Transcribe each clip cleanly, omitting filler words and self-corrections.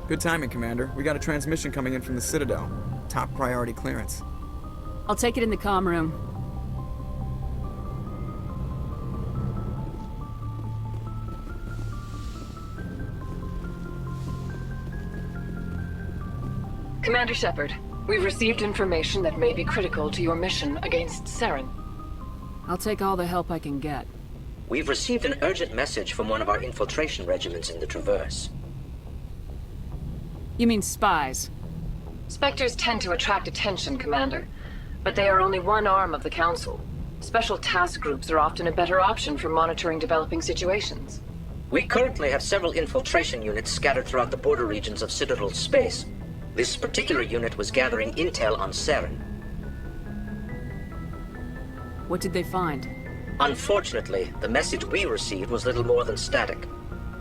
Good timing, Commander. We got a transmission coming in from the Citadel. Top priority clearance. I'll take it in the comm room. Commander Shepard, we've received information that may be critical to your mission against Saren. I'll take all the help I can get. We've received an urgent message from one of our infiltration regiments in the Traverse. You mean spies? Spectres tend to attract attention, Commander, but they are only one arm of the Council. Special task groups are often a better option for monitoring developing situations. We currently have several infiltration units scattered throughout the border regions of Citadel space. This particular unit was gathering intel on Saren. What did they find? Unfortunately, the message we received was little more than static.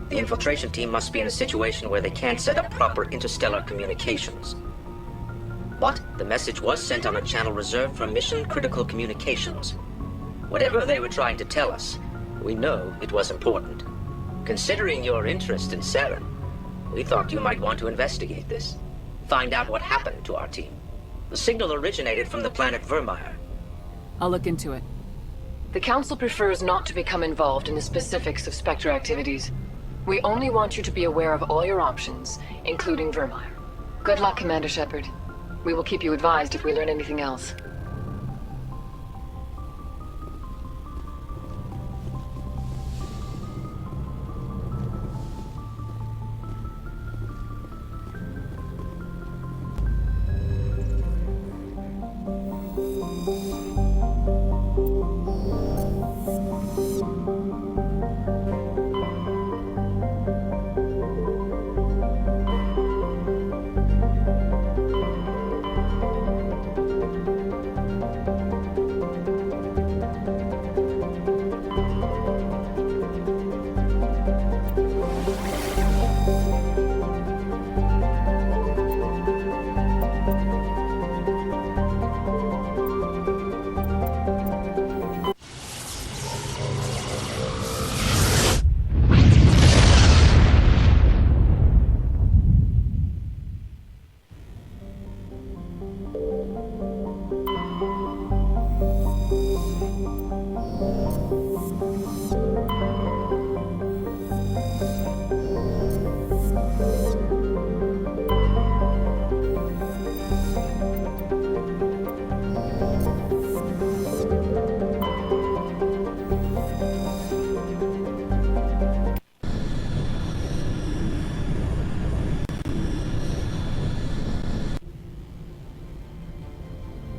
The infiltration team must be in a situation where they can't set up proper interstellar communications. But the message was sent on a channel reserved for mission-critical communications. Whatever they were trying to tell us, we know it was important. Considering your interest in Saren, we thought you might want to investigate this. Find out what happened to our team. The signal originated from the planet Vermeer. I'll look into it. The Council prefers not to become involved in the specifics of Spectre activities. We only want you to be aware of all your options, including Vermeer. Good luck, Commander Shepard. We will keep you advised if we learn anything else.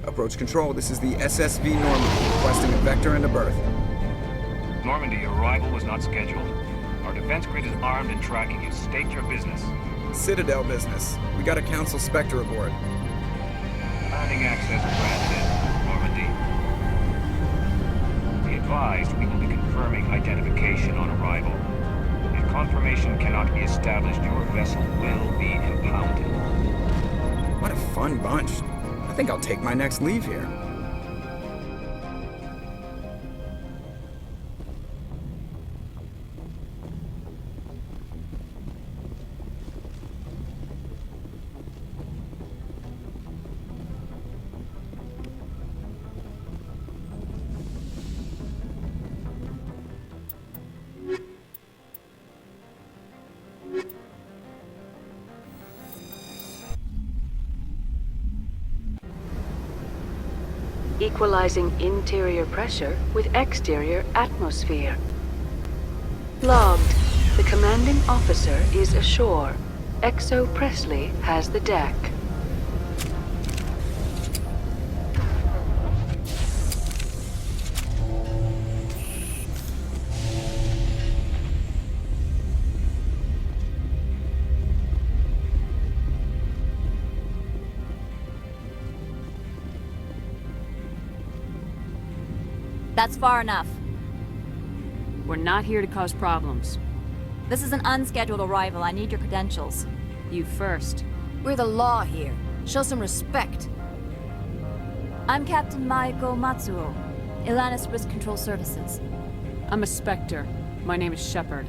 Approach control, this is the SSV Normandy, requesting a vector and a berth. Normandy, your arrival was not scheduled. Our defense grid is armed and tracking you. State your business. Citadel business. We got a Council Spectre aboard. Landing access granted, Normandy. Be advised, we will be confirming identification on arrival. If confirmation cannot be established, your vessel will be impounded. What a fun bunch. I think I'll take my next leave here. Equalizing interior pressure with exterior atmosphere. Logged. The commanding officer is ashore. Exo Presley has the deck. That's far enough. We're not here to cause problems. This is an unscheduled arrival. I need your credentials. You first. We're the law here. Show some respect. I'm Captain Maiko Matsuo, Ilanis Risk Control Services. I'm a Spectre. My name is Shepard.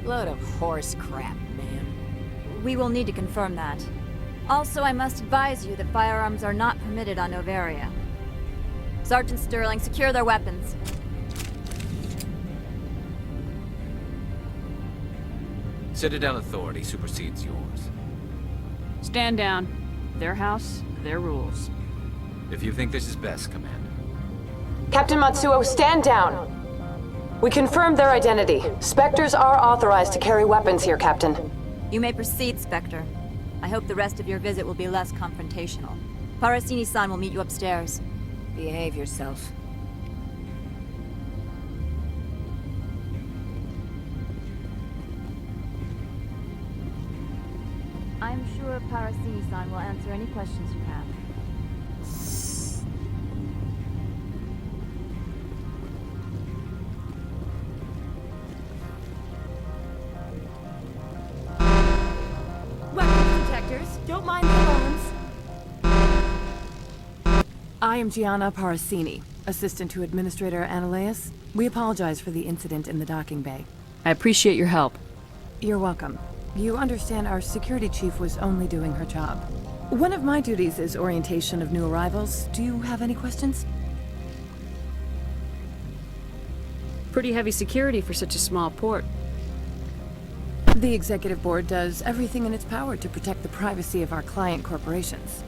Load of horse crap, man. we will need to confirm that. Also, I must advise you that firearms are not permitted on Noveria. Sergeant Sterling, secure their weapons. Citadel authority supersedes yours. Stand down. Their house, their rules. If you think this is best, Commander. Captain Matsuo, stand down! We confirmed their identity. Spectres are authorized to carry weapons here, Captain. You may proceed, Spectre. I hope the rest of your visit will be less confrontational. Parasini-san will meet you upstairs. Behave yourself. I'm sure Parasini-san will answer any questions you have. Weapons detectors, don't mind the alarms. I am Gianna Parasini, assistant to Administrator Ananias. We apologize for the incident in the docking bay. I appreciate your help. You're welcome. You understand our security chief was only doing her job. One of my duties is orientation of new arrivals. Do you have any questions? Pretty heavy security for such a small port. The executive board does everything in its power to protect the privacy of our client corporations.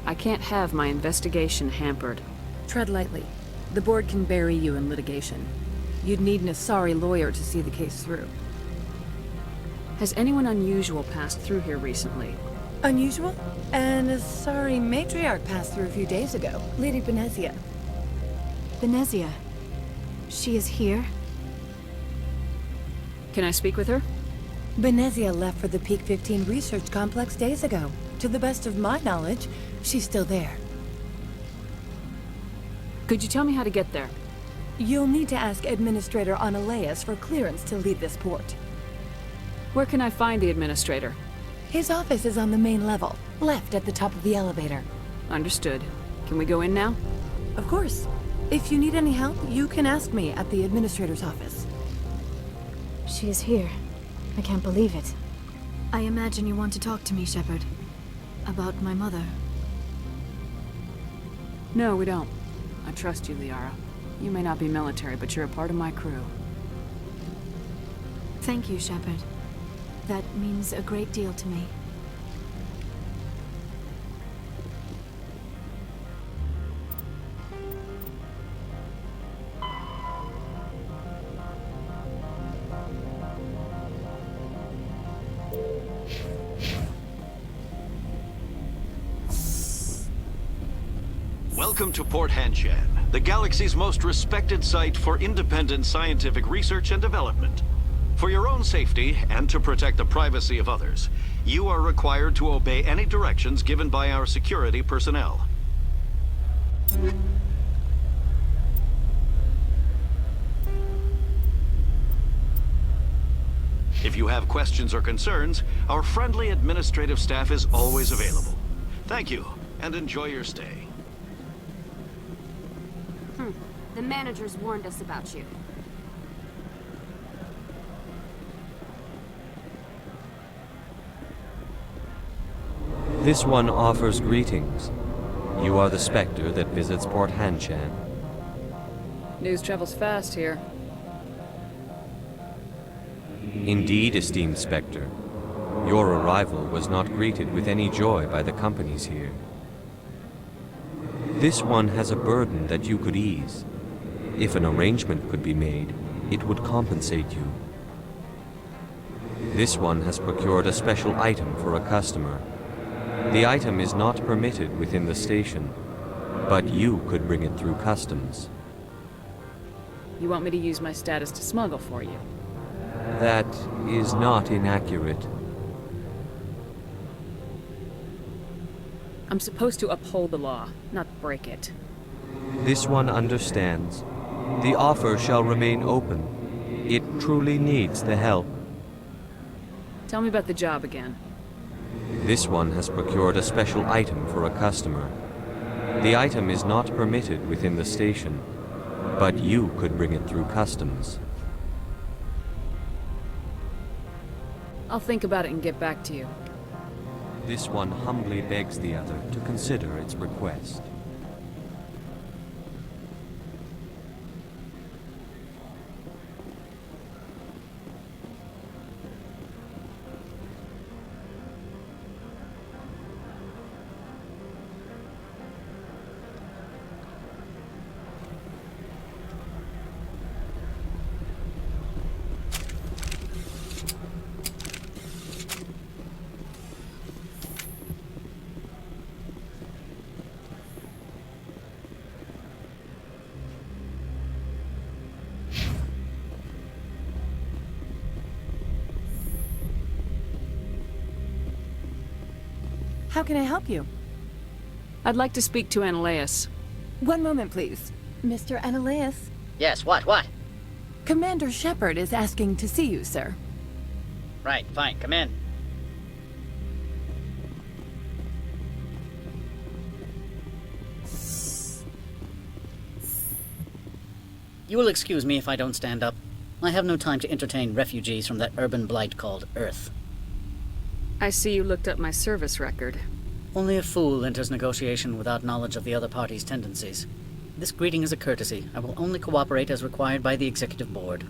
I can't have my investigation hampered. Tread lightly. The board can bury you in litigation. You'd need an Asari lawyer to see the case through. Has anyone unusual passed through here recently? Unusual? An Asari Matriarch passed through a few days ago. Lady Benezia. Benezia. She is here? Can I speak with her? Benezia left for the Peak 15 research complex days ago. To the best of my knowledge, she's still there. Could you tell me how to get there? You'll need to ask Administrator Ananias for clearance to leave this port. Where can I find the administrator? His office is on the main level, left at the top of the elevator. Understood. Can we go in now? Of course. If you need any help, you can ask me at the administrator's office. She is here. I can't believe it. I imagine you want to talk to me, Shepard. About my mother. No, we don't. I trust you, Liara. You may not be military, but you're a part of my crew. Thank you, Shepard. That means a great deal to me. Welcome to Port Hanshan, the galaxy's most respected site for independent scientific research and development. For your own safety, and to protect the privacy of others, you are required to obey any directions given by our security personnel. If you have questions or concerns, our friendly administrative staff is always available. Thank you, and enjoy your stay. The managers warned us about you. This one offers greetings. You are the Spectre that visits Port Hanshan. News travels fast here. Indeed, esteemed Spectre. Your arrival was not greeted with any joy by the companies here. This one has a burden that you could ease. If an arrangement could be made, it would compensate you. This one has procured a special item for a customer. The item is not permitted within the station, but you could bring it through customs. You want me to use my status to smuggle for you? That is not inaccurate. I'm supposed to uphold the law, not break it. This one understands. The offer shall remain open. It truly needs the help. Tell me about the job again. This one has procured a special item for a customer. The item is not permitted within the station, but you could bring it through customs. I'll think about it and get back to you. This one humbly begs the other to consider its request. How can I help you? I'd like to speak to Analeas. One moment, please. Mr. Analeas? Yes, what? Commander Shepard is asking to see you, sir. Right, fine, come in. You will excuse me if I don't stand up. I have no time to entertain refugees from that urban blight called Earth. I see you looked up my service record. Only a fool enters negotiation without knowledge of the other party's tendencies. This greeting is a courtesy. I will only cooperate as required by the Executive Board.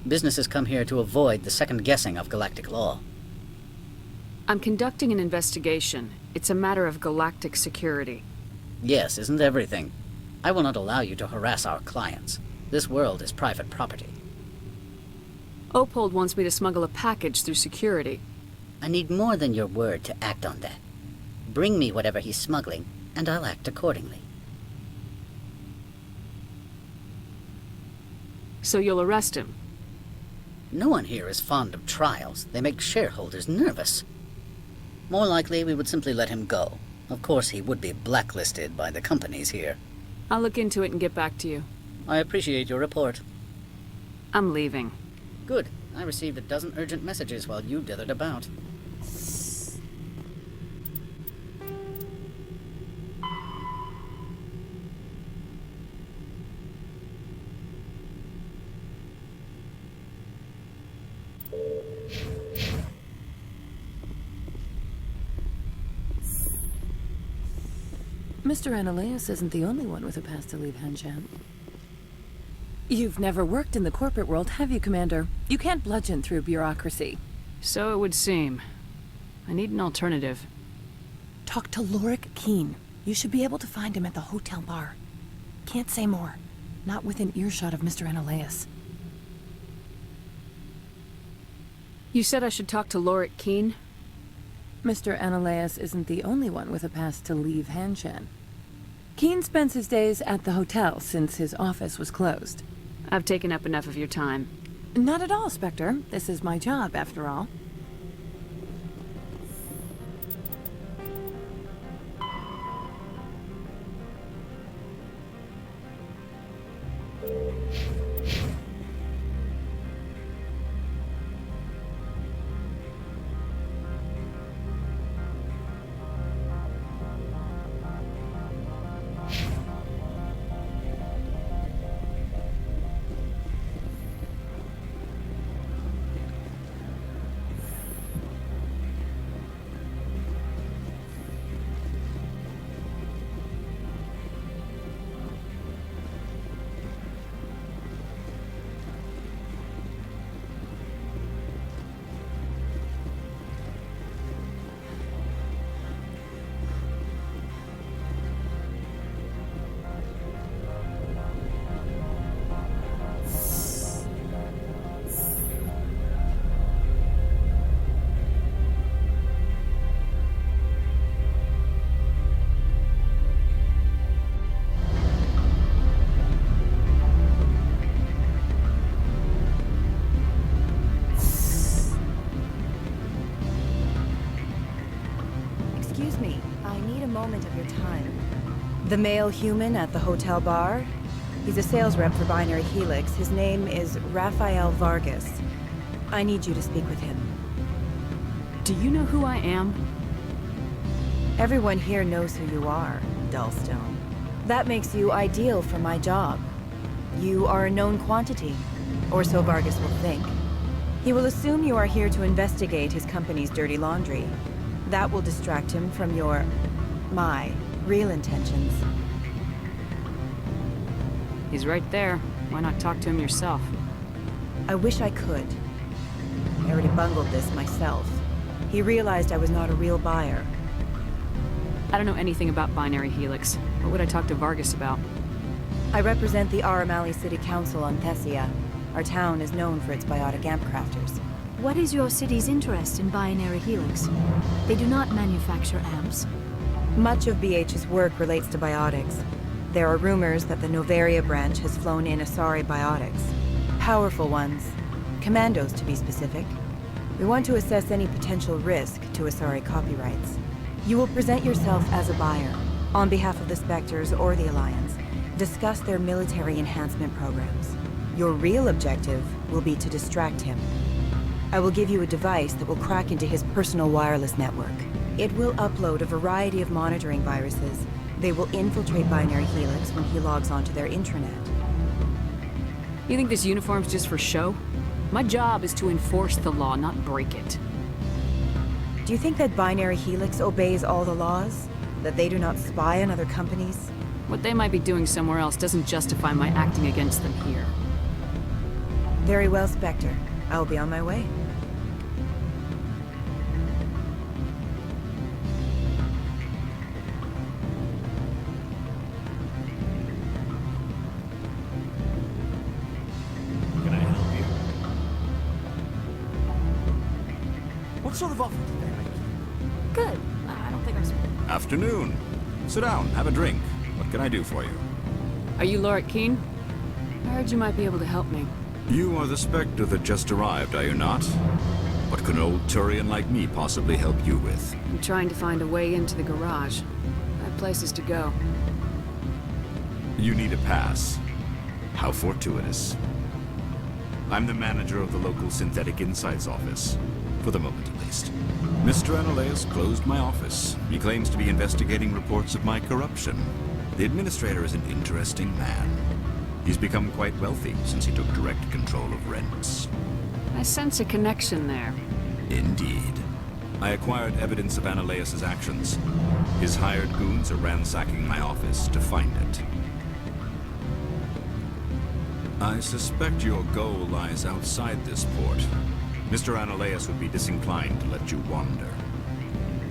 Businesses come here to avoid the second guessing of galactic law. I'm conducting an investigation. It's a matter of galactic security. Yes, isn't everything? I will not allow you to harass our clients. This world is private property. Opold wants me to smuggle a package through security. I need more than your word to act on that. Bring me whatever he's smuggling, and I'll act accordingly. So you'll arrest him? No one here is fond of trials. They make shareholders nervous. More likely, we would simply let him go. Of course, he would be blacklisted by the companies here. I'll look into it and get back to you. I appreciate your report. I'm leaving. Good. I received a dozen urgent messages while you dithered about. Mr. Analeas isn't the only one with a pass to leave Hanshan. You've never worked in the corporate world, have you, Commander? You can't bludgeon through bureaucracy. So it would seem. I need an alternative. Talk to Lorik Keen. You should be able to find him at the hotel bar. Can't say more. Not within earshot of Mr. Analeas. You said I should talk to Lorik Keen? Mr. Analeas isn't the only one with a pass to leave Hanshan. Keen spends his days at the hotel since his office was closed. I've taken up enough of your time. Not at all, Spectre. This is my job, after all. The male human at the hotel bar? He's a sales rep for Binary Helix. His name is Rafael Vargas. I need you to speak with him. Do you know who I am? Everyone here knows who you are, Dullstone. That makes you ideal for my job. You are a known quantity, or so Vargas will think. He will assume you are here to investigate his company's dirty laundry. That will distract him from my real intentions. He's right there. Why not talk to him yourself? I wish I could. I already bungled this myself. He realized I was not a real buyer. I don't know anything about binary helix. What would I talk to Vargas about? I represent the Aramali City Council on Thessia. Our town is known for its biotic amp crafters. What is your city's interest in binary helix? They do not manufacture amps. Much of BH's work relates to biotics. There are rumors that the Noveria branch has flown in Asari biotics. Powerful ones. Commandos, to be specific. We want to assess any potential risk to Asari copyrights. You will present yourself as a buyer, on behalf of the Spectres or the Alliance. Discuss their military enhancement programs. Your real objective will be to distract him. I will give you a device that will crack into his personal wireless network. It will upload a variety of monitoring viruses. They will infiltrate Binary Helix when he logs onto their intranet. You think this uniform's just for show? My job is to enforce the law, not break it. Do you think that Binary Helix obeys all the laws? That they do not spy on other companies? What they might be doing somewhere else doesn't justify my acting against them here. Very well, Spectre. I'll be on my way. Can I help you? What sort of offer did they make you? Good. I don't think I'm... Afternoon. Sit down, have a drink. What can I do for you? Are you Lorik Keen? I heard you might be able to help me. You are the Spectre that just arrived, are you not? What could an old Turian like me possibly help you with? I'm trying to find a way into the garage. I have places to go. You need a pass. How fortuitous. I'm the manager of the local Synthetic Insights office. For the moment, at least. Mr. Analeus closed my office. He claims to be investigating reports of my corruption. The administrator is an interesting man. He's become quite wealthy since he took direct control of rents. I sense a connection there. Indeed. I acquired evidence of Analeus' actions. His hired goons are ransacking my office to find it. I suspect your goal lies outside this port. Mr. Analeus would be disinclined to let you wander.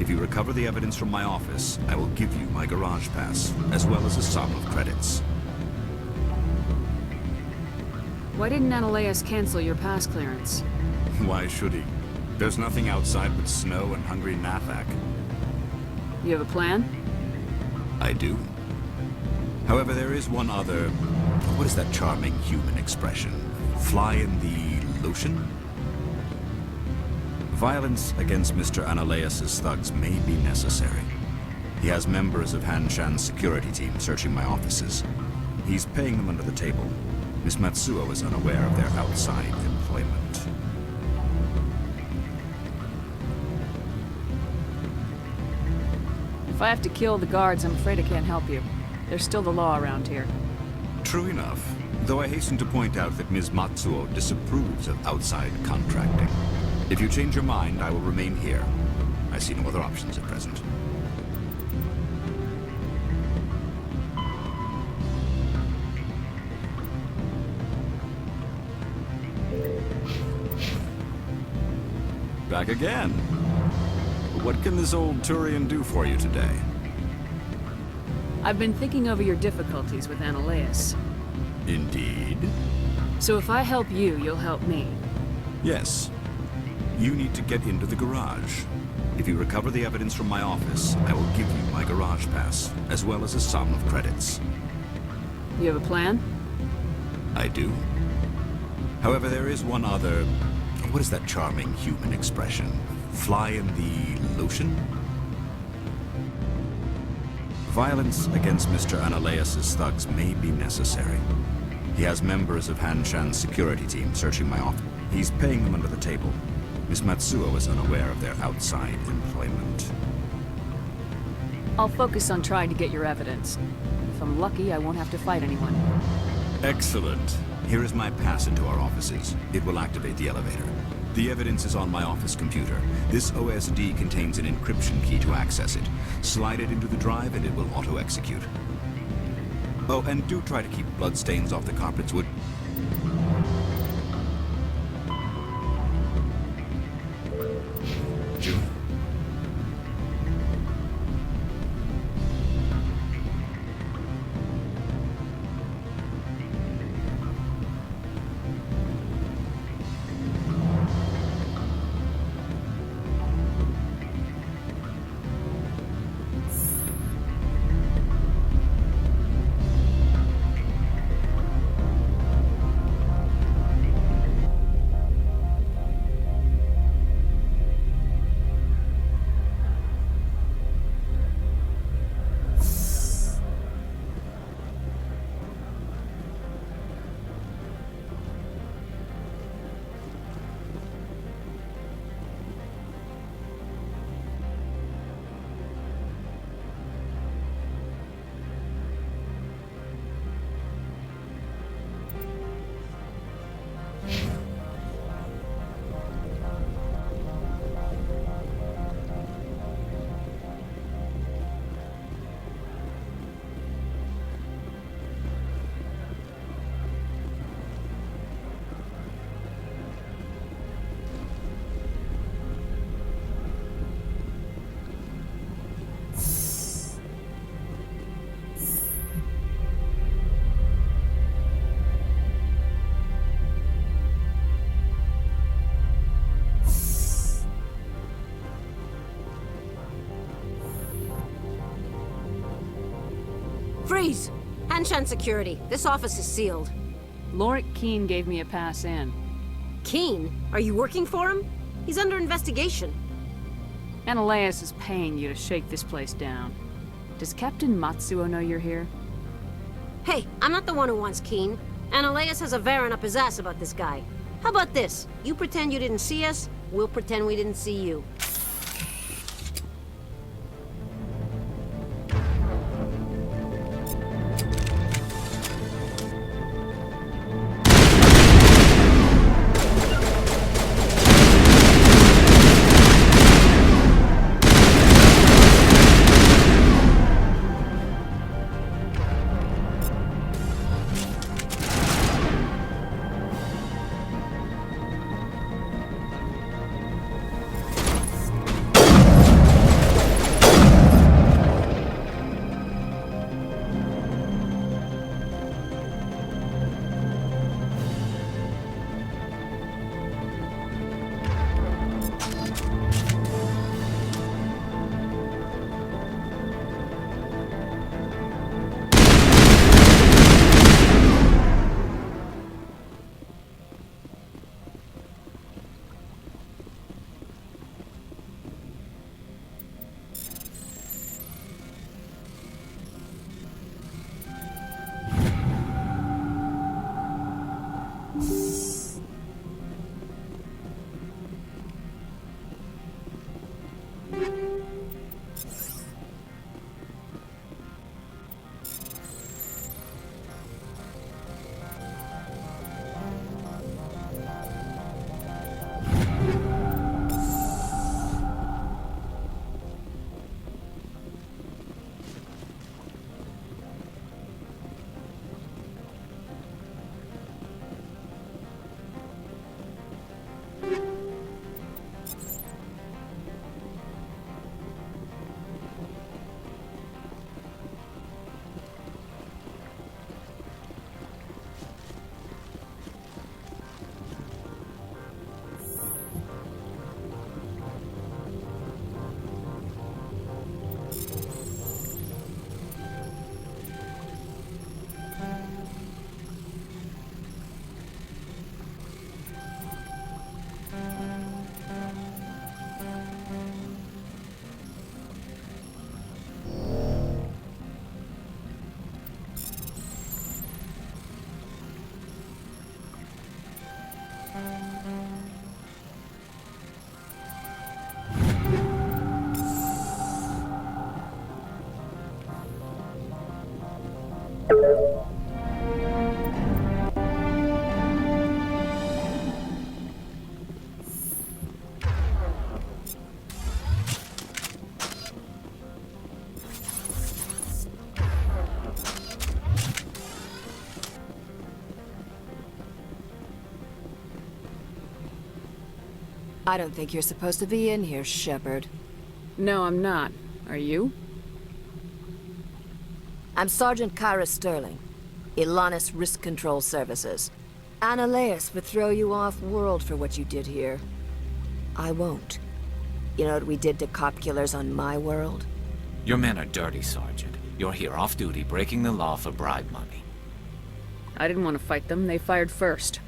If you recover the evidence from my office, I will give you my garage pass, as well as a sum of credits. Why didn't Analeus cancel your pass clearance? Why should he? There's nothing outside but snow and hungry Nathak. You have a plan? I do. However, there is one other... What is that charming human expression? Fly in the lotion? Violence against Mr. Analeus' thugs may be necessary. He has members of Han Shan's security team searching my offices. He's paying them under the table. Miss Matsuo is unaware of their outside employment. If I have to kill the guards, I'm afraid I can't help you. There's still the law around here. True enough, though I hasten to point out that Ms. Matsuo disapproves of outside contracting. If you change your mind, I will remain here. I see no other options at present. Back again. What can this old Turian do for you today? I've been thinking over your difficulties with Analeus. Indeed. So if I help you, you'll help me. Yes. You need to get into the garage. If you recover the evidence from my office, I will give you my garage pass, as well as a sum of credits. You have a plan? I do. However, there is one other... What is that charming human expression? Fly in the lotion? Violence against Mr. Analeus' thugs may be necessary. He has members of Han Shan's security team searching my office. He's paying them under the table. Miss Matsuo is unaware of their outside employment. I'll focus on trying to get your evidence. If I'm lucky, I won't have to fight anyone. Excellent. Here is my pass into our offices. It will activate the elevator. The evidence is on my office computer. This OSD contains an encryption key to access it. Slide it into the drive and it will auto-execute. Oh, and do try to keep bloodstains off the carpets, would... June? Freeze! Hanshan security. This office is sealed. Lorik Keene gave me a pass in. Keene? Are you working for him? He's under investigation. Ananias is paying you to shake this place down. Does Captain Matsuo know you're here? Hey, I'm not the one who wants Keene. Ananias has a Varen up his ass about this guy. How about this? You pretend you didn't see us, we'll pretend we didn't see you. I don't think you're supposed to be in here, Shepard. No, I'm not. Are you? I'm Sergeant Kyra Sterling, Ilanis Risk Control Services. Annaleus would throw you off-world for what you did here. I won't. You know what we did to cop killers on my world? Your men are dirty, Sergeant. You're here off-duty, breaking the law for bribe money. I didn't want to fight them. They fired first.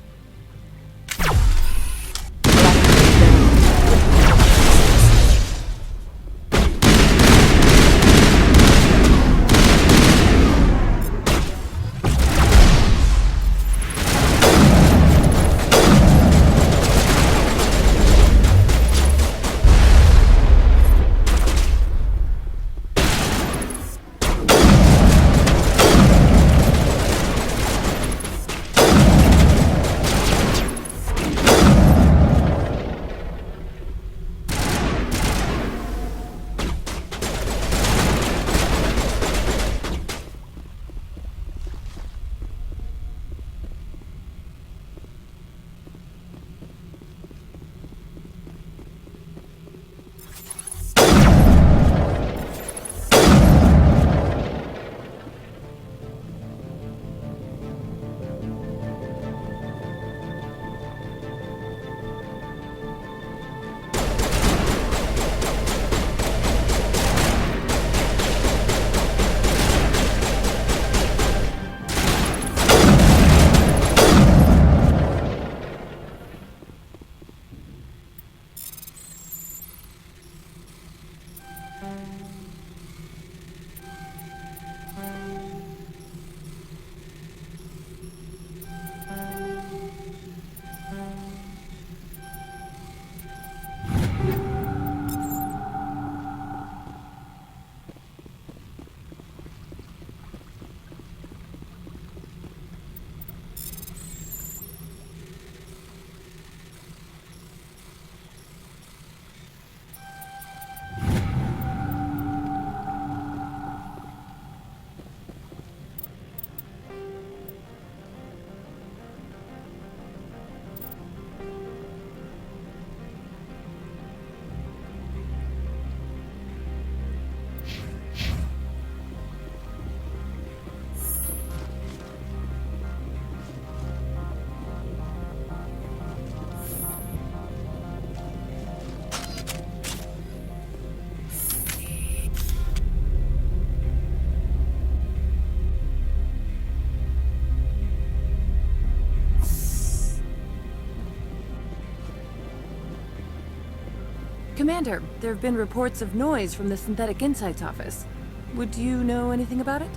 Commander, there have been reports of noise from the Synthetic Insights office. Would you know anything about it?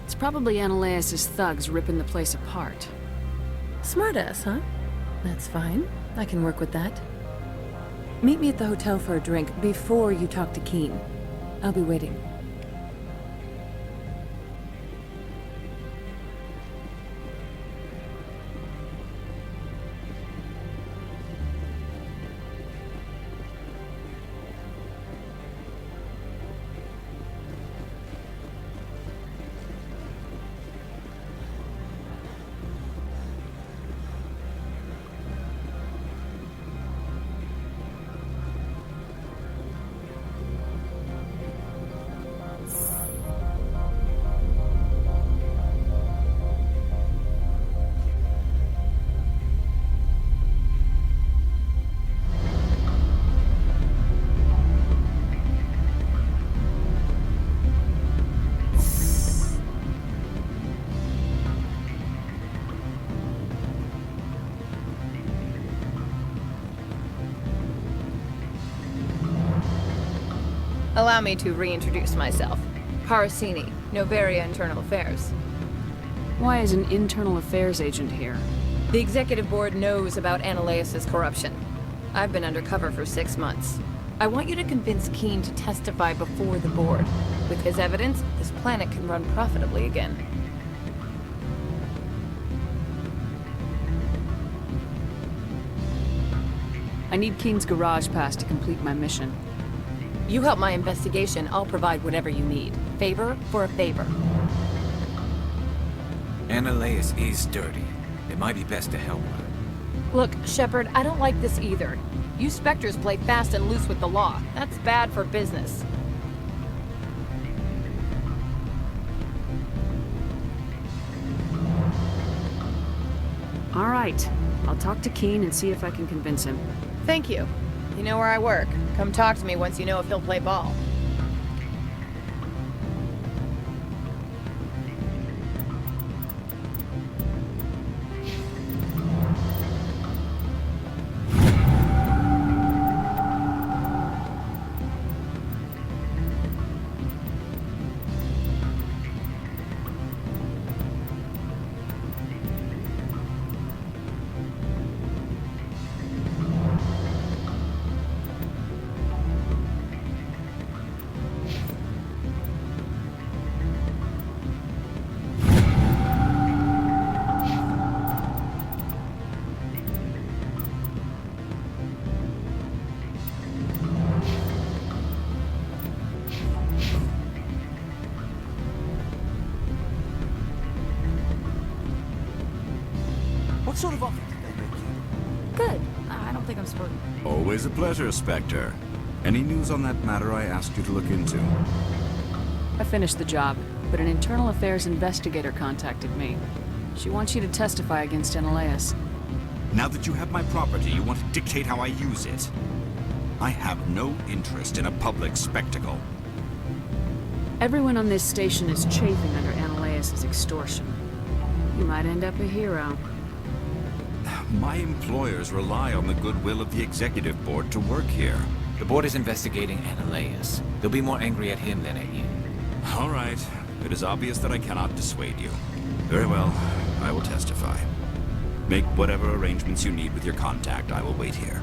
It's probably Annaleus' thugs ripping the place apart. Smartass, huh? That's fine. I can work with that. Meet me at the hotel for a drink before you talk to Keen. I'll be waiting. Allow me to reintroduce myself. Parasini, Noveria Internal Affairs. Why is an internal affairs agent here? The executive board knows about Annaleus' corruption. I've been undercover for 6 months. I want you to convince Keen to testify before the board. With his evidence, this planet can run profitably again. I need Keen's garage pass to complete my mission. You help my investigation, I'll provide whatever you need. Favor for a favor. Annaleus is dirty. It might be best to help her. Look, Shepard, I don't like this either. You Spectres play fast and loose with the law. That's bad for business. All right. I'll talk to Keen and see if I can convince him. Thank you. You know where I work. Come talk to me once you know if he'll play ball. What sort of offer did they make you? Good. I don't think I'm supposed to. Always a pleasure, Spectre. Any news on that matter I asked you to look into? I finished the job, but an internal affairs investigator contacted me. She wants you to testify against Analeas. Now that you have my property, you want to dictate how I use it. I have no interest in a public spectacle. Everyone on this station is chafing under Analeas' extortion. You might end up a hero. My employers rely on the goodwill of the executive board to work here. The board is investigating Analeas. They'll be more angry at him than at you. All right. It is obvious that I cannot dissuade you. Very well. I will testify. Make whatever arrangements you need with your contact. I will wait here.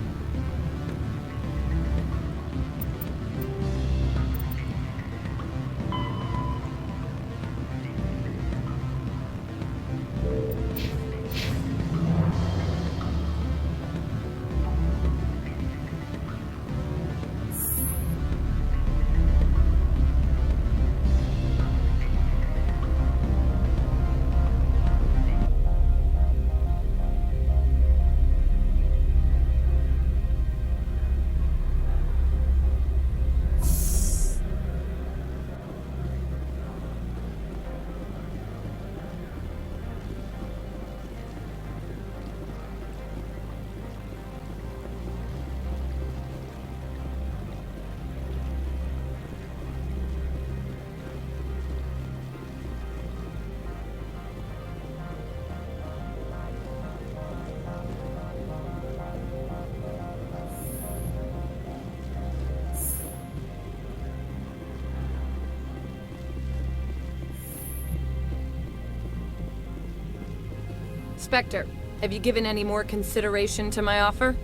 Spectre, have you given any more consideration to my offer?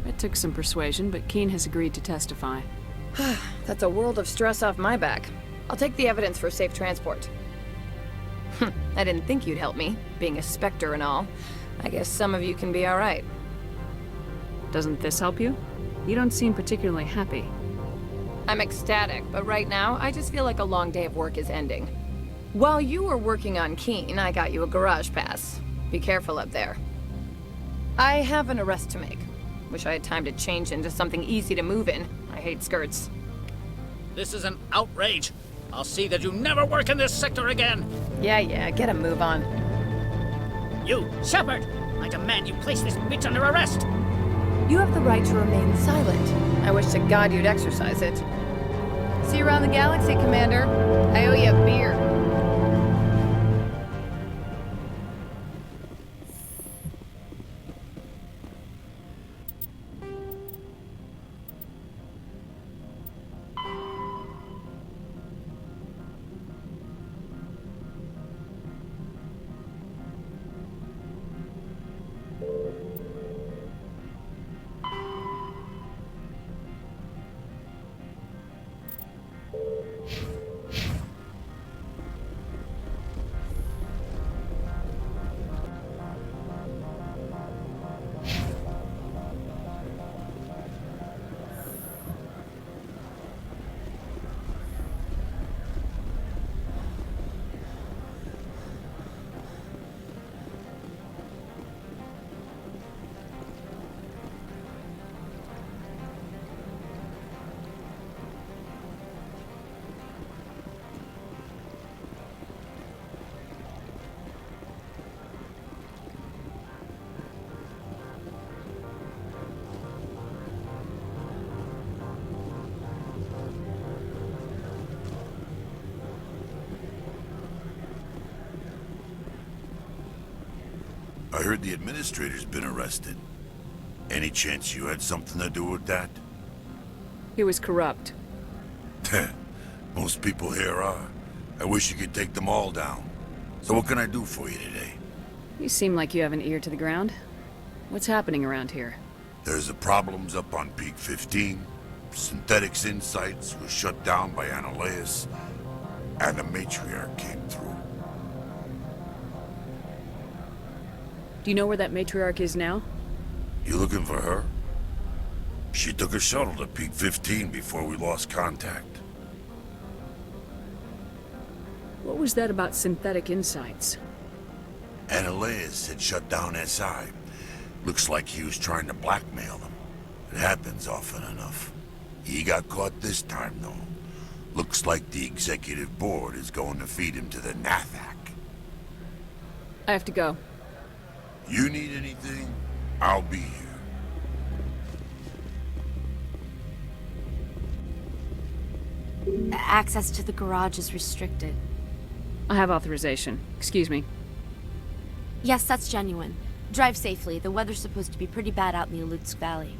It took some persuasion, but Keen has agreed to testify. That's a world of stress off my back. I'll take the evidence for safe transport. I didn't think you'd help me, being a Spectre and all. I guess some of you can be alright. Doesn't this help you? You don't seem particularly happy. I'm ecstatic, but right now, I just feel like a long day of work is ending. While you were working on Keen, I got you a garage pass. Be careful up there. I have an arrest to make. Wish I had time to change into something easy to move in. I hate skirts. This is an outrage. I'll see that you never work in this sector again. Yeah, get a move on. You, Shepard! I demand you place this bitch under arrest! You have the right to remain silent. I wish to God you'd exercise it. See you around the galaxy, Commander. I owe you a beer. I heard the administrator's been arrested. Any chance you had something to do with that? He was corrupt. Most people here are. I wish you could take them all down. So what can I do for you today? You seem like you have an ear to the ground. What's happening around here? There's the problems up on Peak 15. Synthetics Insights was shut down by Analeus. And the Matriarch came through. Do you know where that Matriarch is now? You looking for her? She took a shuttle to Peak 15 before we lost contact. What was that about Synthetic Insights? Analeus had shut down SI. Looks like he was trying to blackmail them. It happens often enough. He got caught this time, though. Looks like the executive board is going to feed him to the Nathak. I have to go. You need anything? I'll be here. Access to the garage is restricted. I have authorization. Excuse me. Yes, that's genuine. Drive safely. The weather's supposed to be pretty bad out in the Alutsk Valley.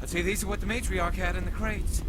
I'd say these are what the Matriarch had in the crates.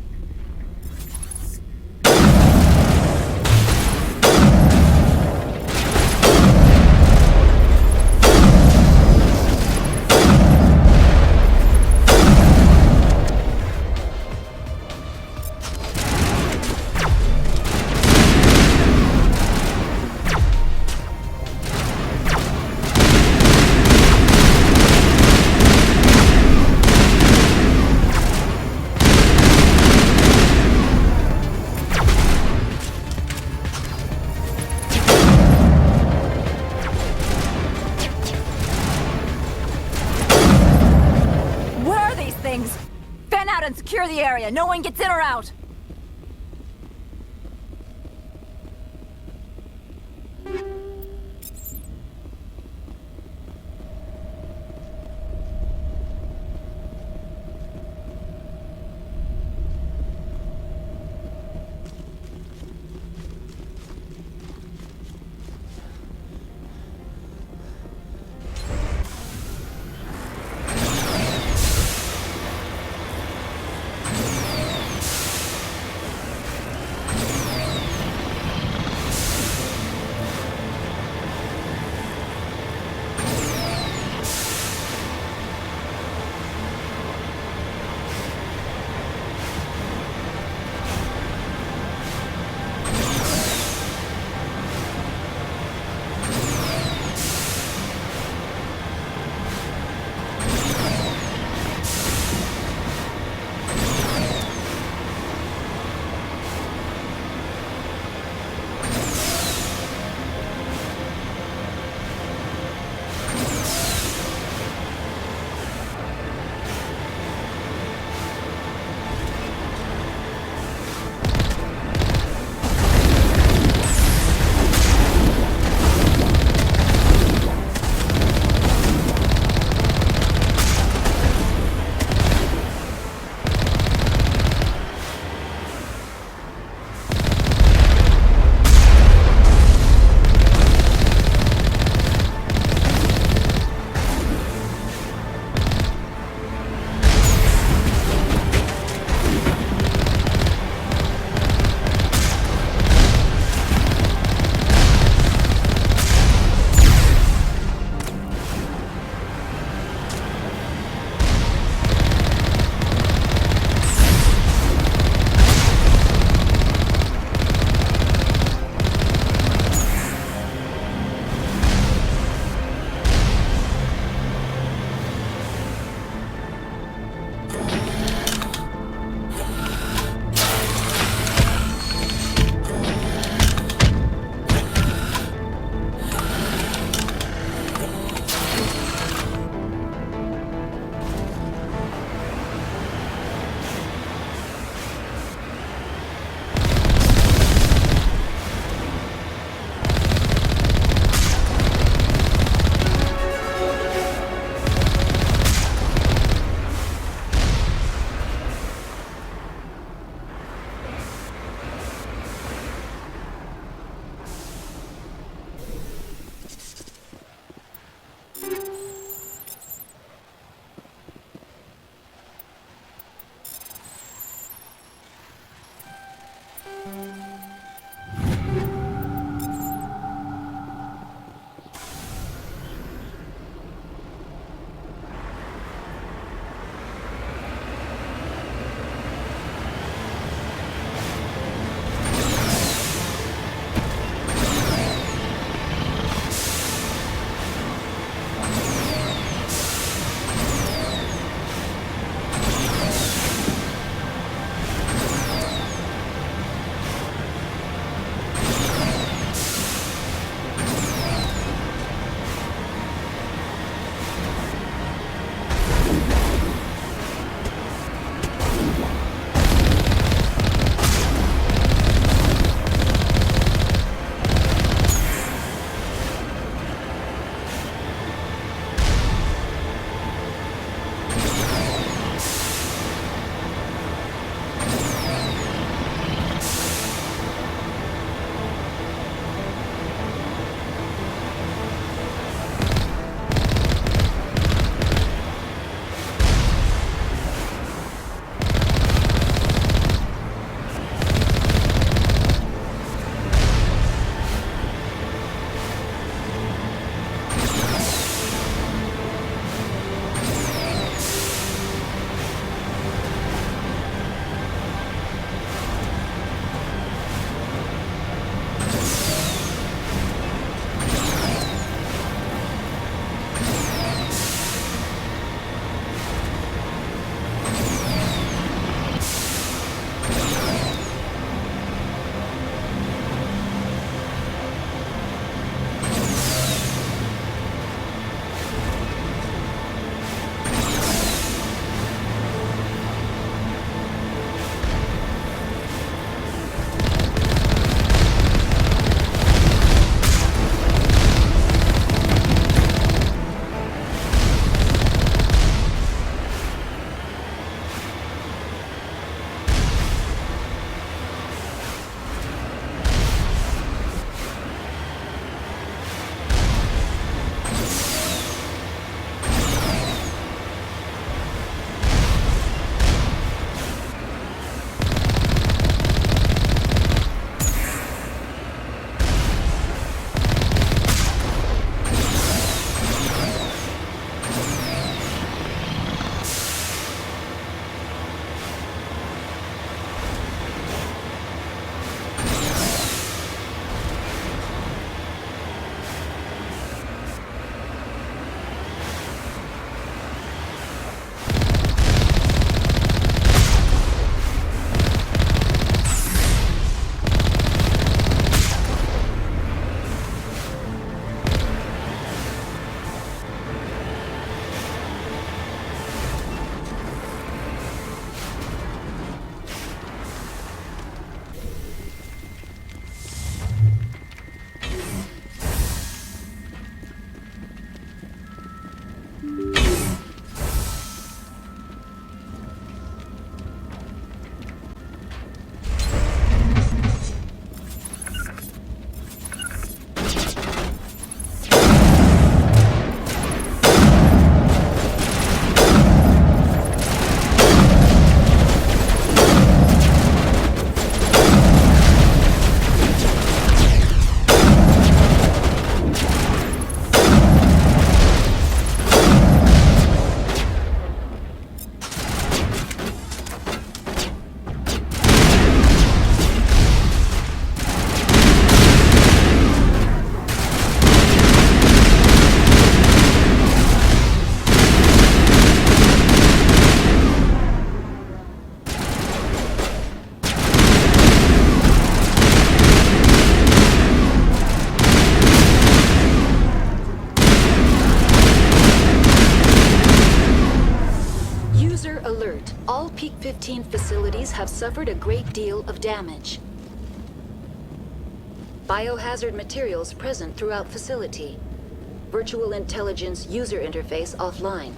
Secure the area. No one gets in or out. facilities have suffered a great deal of damage. Biohazard materials present throughout facility. Virtual intelligence user interface offline.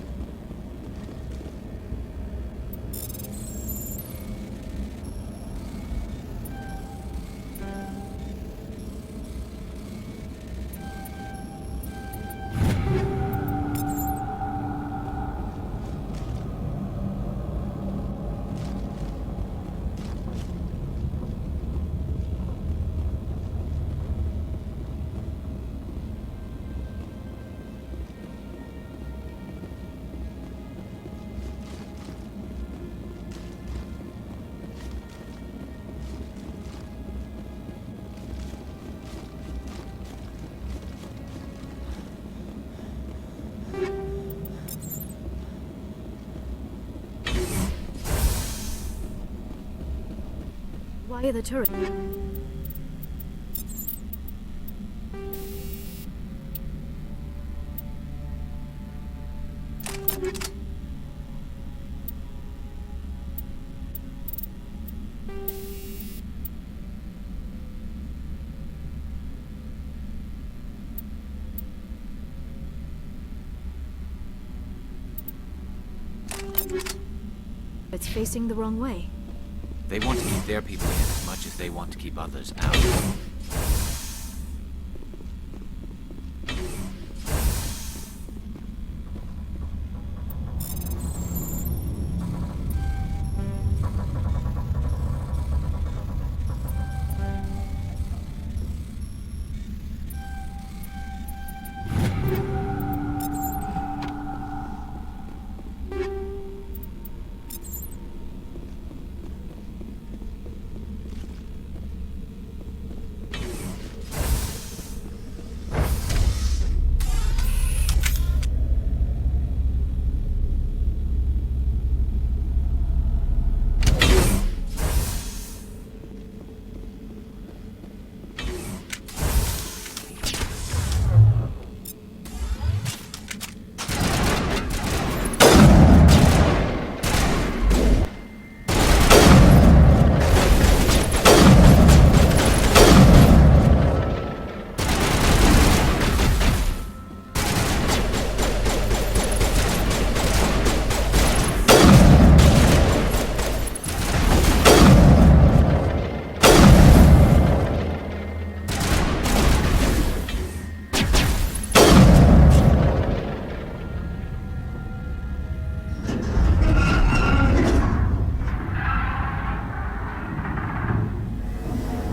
Why are the turrets? It's facing the wrong way. They want to keep their people in as much as they want to keep others out.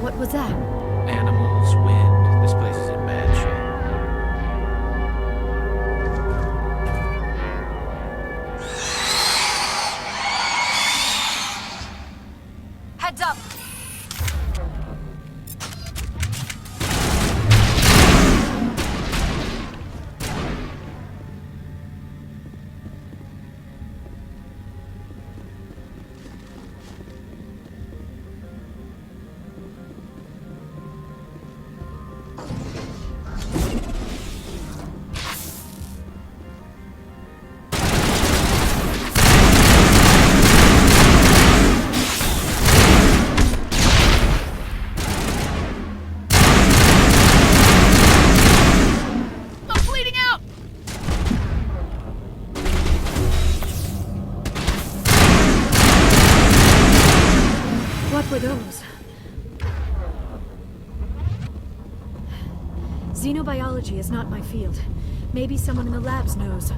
What was that? Animals, wind. This place is in bad shape. Heads up! What were those? Xenobiology is not my field. Maybe someone in the labs knows.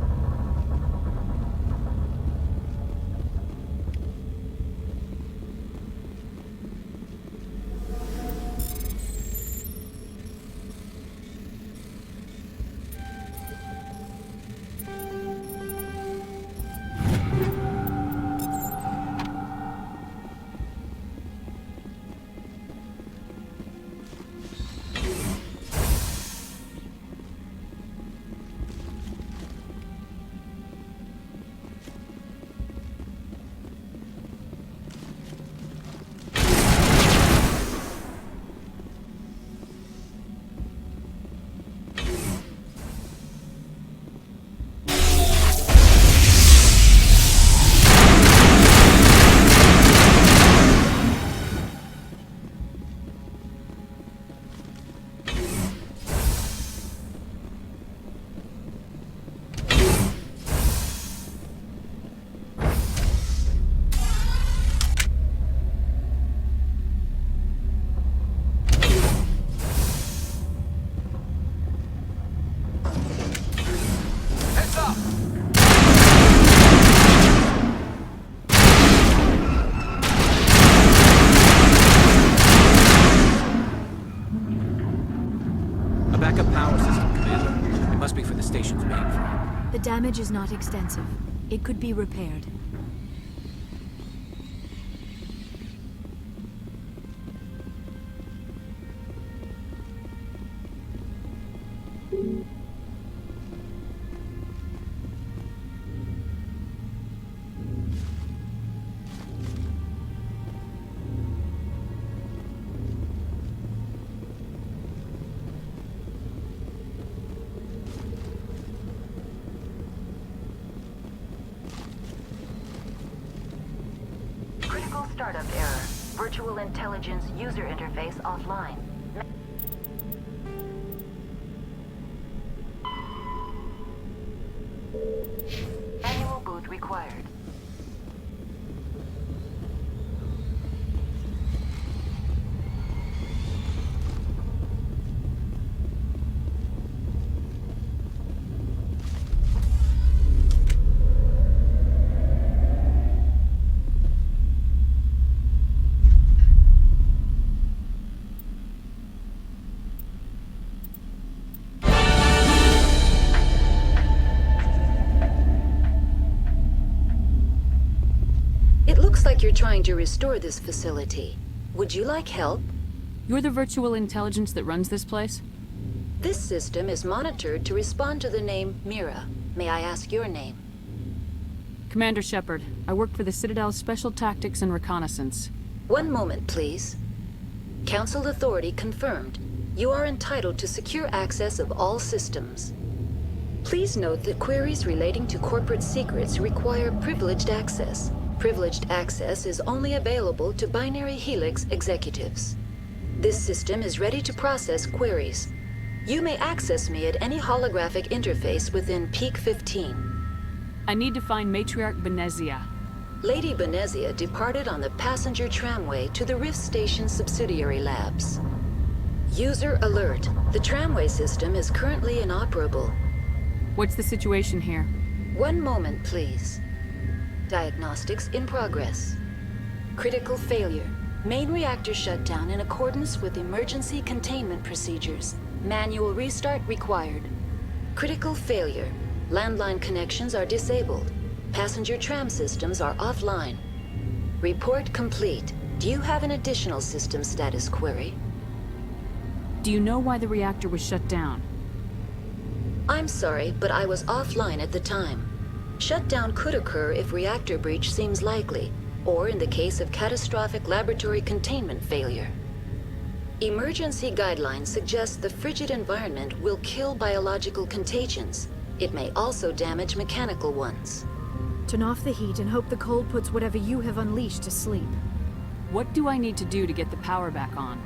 backup power system, Commander. It must be for the station's mainframe. The damage is not extensive. It could be repaired. Startup error. Virtual intelligence user interface offline. Manual boot required. Looks like you're trying to restore this facility. Would you like help? You're the virtual intelligence that runs this place? This system is monitored to respond to the name Mira. May I ask your name? Commander Shepard. I work for the Citadel's Special Tactics and Reconnaissance. One moment, please. Council authority confirmed. You are entitled to secure access of all systems. Please note that queries relating to corporate secrets require privileged access. Privileged access is only available to Binary Helix executives. This system is ready to process queries. You may access me at any holographic interface within Peak 15. I need to find Matriarch Benezia. Lady Benezia departed on the passenger tramway to the Rift Station subsidiary labs. User alert. The tramway system is currently inoperable. What's the situation here? One moment, please. Diagnostics in progress. Critical failure. Main reactor shutdown in accordance with emergency containment procedures. Manual restart required. Critical failure. Landline connections are disabled. Passenger tram systems are offline. Report complete. Do you have an additional system status query? Do you know why the reactor was shut down? I'm sorry, but I was offline at the time. Shutdown could occur if reactor breach seems likely, or in the case of catastrophic laboratory containment failure. Emergency guidelines suggest the frigid environment will kill biological contagions. It may also damage mechanical ones. Turn off the heat and hope the cold puts whatever you have unleashed to sleep. What do I need to do to get the power back on?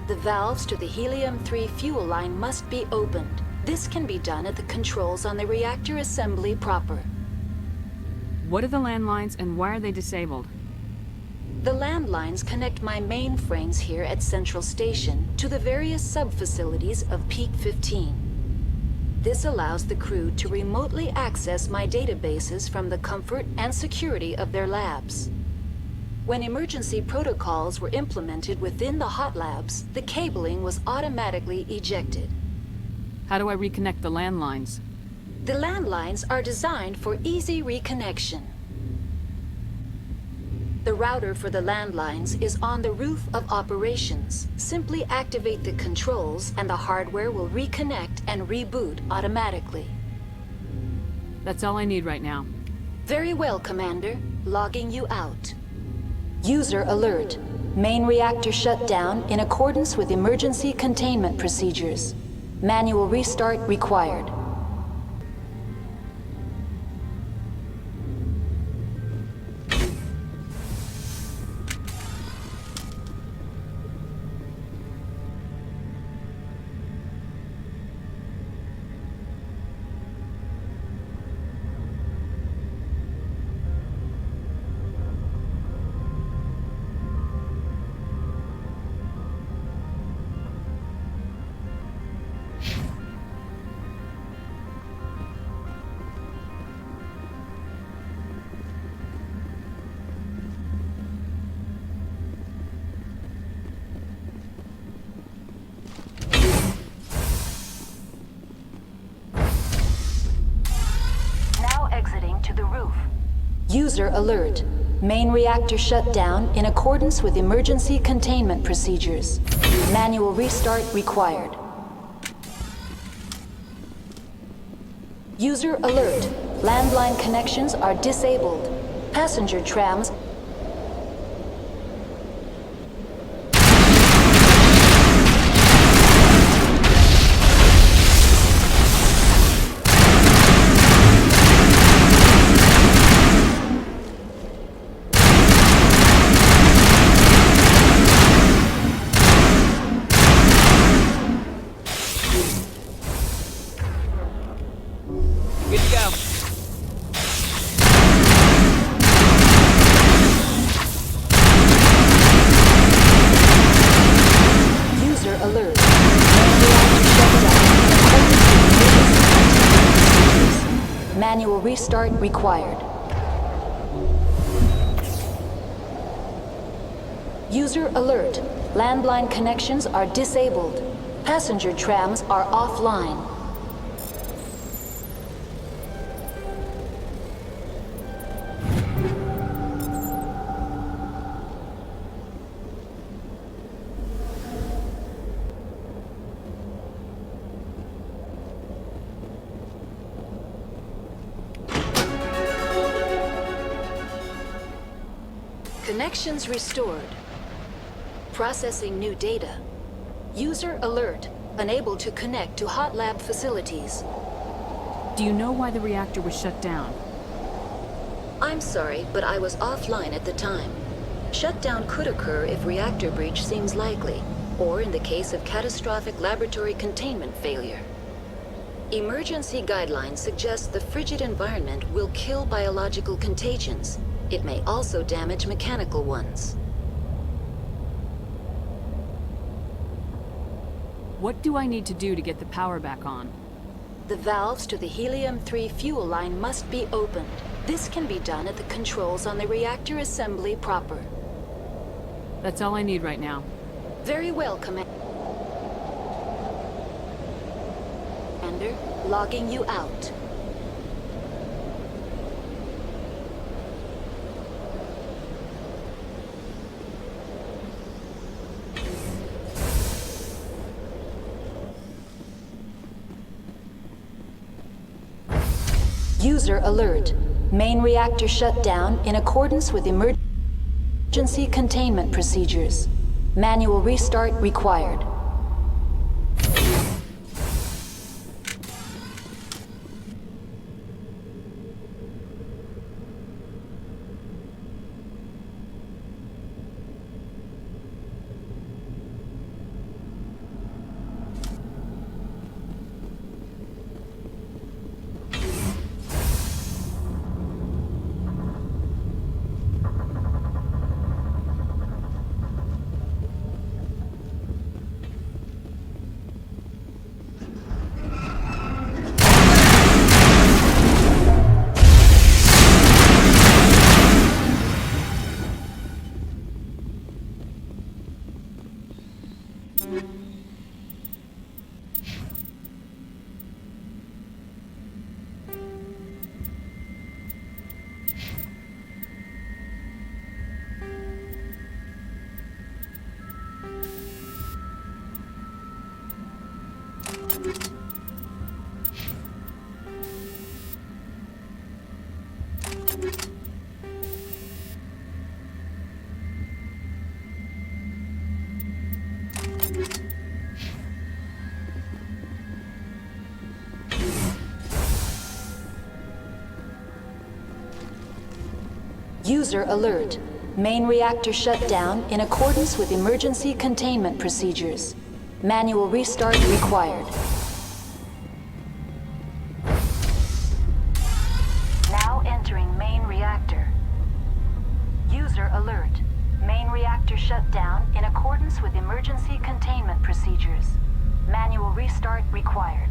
The valves to the Helium-3 fuel line must be opened. This can be done at the controls on the reactor assembly proper. What are the landlines and why are they disabled? The landlines connect my mainframes here at Central Station to the various sub-facilities of Peak 15. This allows the crew to remotely access my databases from the comfort and security of their labs. When emergency protocols were implemented within the hot labs, the cabling was automatically ejected. How do I reconnect the landlines? The landlines are designed for easy reconnection. The router for the landlines is on the roof of operations. Simply activate the controls and the hardware will reconnect and reboot automatically. That's all I need right now. Very well, Commander. Logging you out. User alert. Main reactor shut down in accordance with emergency containment procedures. Manual restart required. User alert. Main reactor shut down in accordance with emergency containment procedures. Manual restart required. User alert. Landline connections are disabled. Passenger trams. Manual restart required. User alert. Landline connections are disabled. Passenger trams are offline. Connections restored. Processing new data. User alert. Unable to connect to hot lab facilities. Do you know why the reactor was shut down? I'm sorry, but I was offline at the time. Shutdown could occur if reactor breach seems likely, or in the case of catastrophic laboratory containment failure. Emergency guidelines suggest the frigid environment will kill biological contagions. It may also damage mechanical ones. What do I need to do to get the power back on? The valves to the helium-3 fuel line must be opened. This can be done at the controls on the reactor assembly proper. That's all I need right now. Very well, Commander. Logging you out. User alert. Main reactor shut down in accordance with emergency containment procedures. Manual restart required. User alert. Main reactor shut down in accordance with emergency containment procedures. Manual restart required. Now entering main reactor. User alert. Main reactor shut down in accordance with emergency containment procedures. Manual restart required.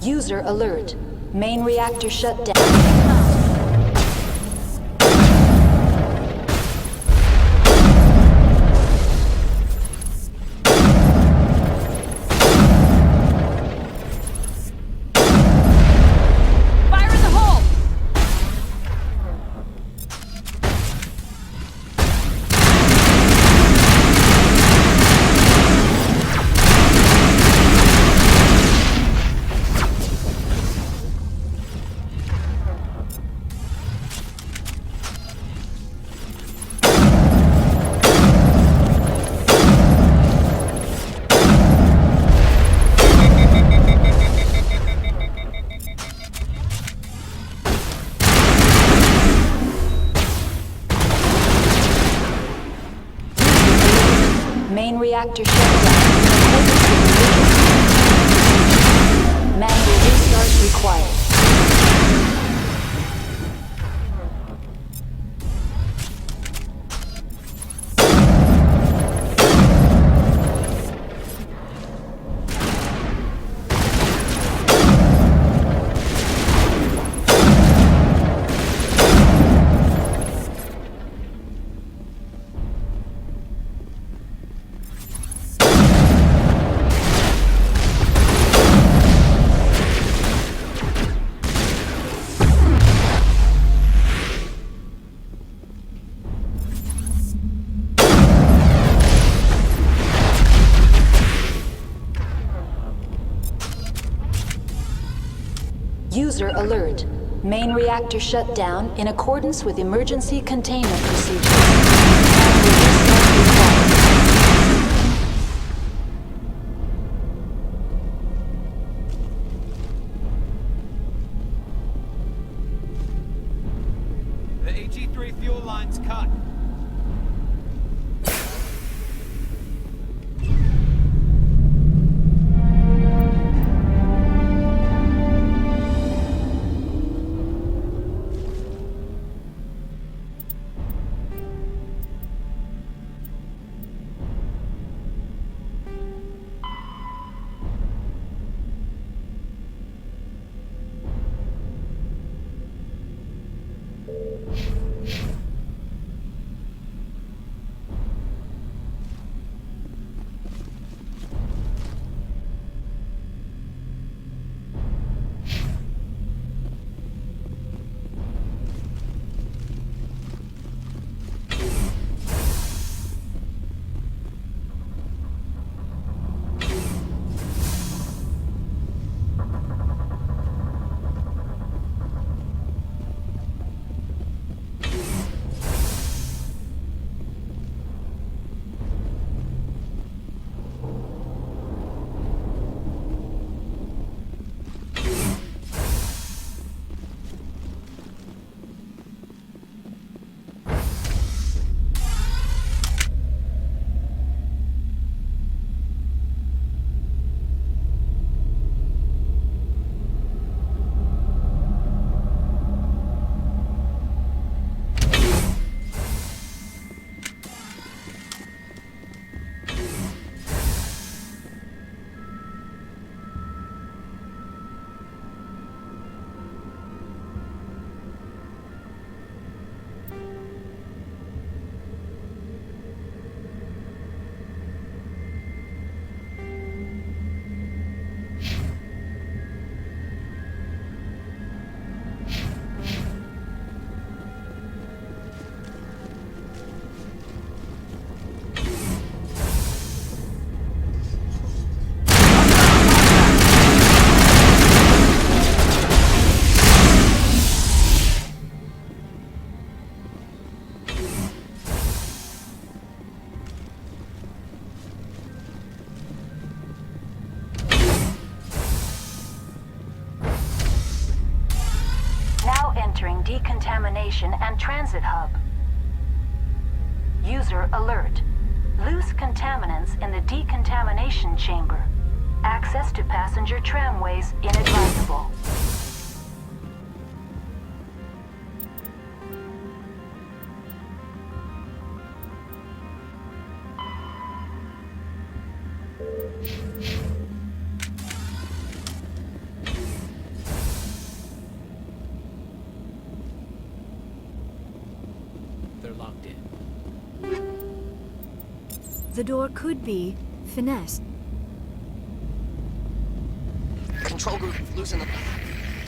User alert. Main reactor shut down. Main reactor shut down. Manual restart required. User alert. Main reactor shut down in accordance with emergency containment procedures. The HE3 fuel line's cut. Entering decontamination and transit hub. User alert. Loose contaminants in the decontamination chamber. Access to passenger tramways inadvisable. The door could be finessed. Control group losing the...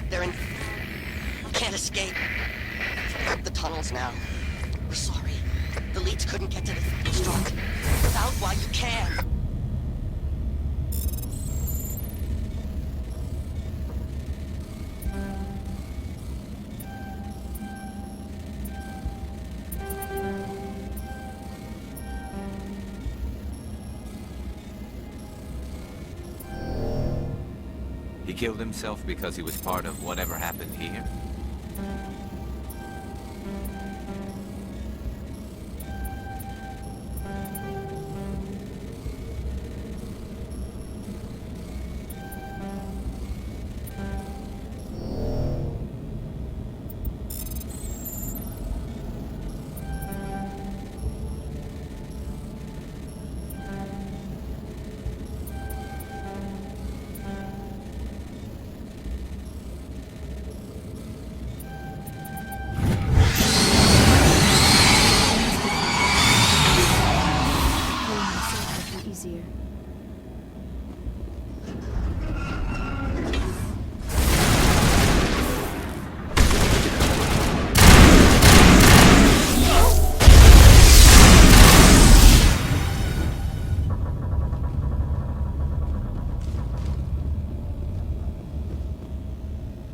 They're in... Can't escape. The tunnels now. We're sorry. The leads couldn't get to the struck. Without while you can. He killed himself because he was part of whatever happened here?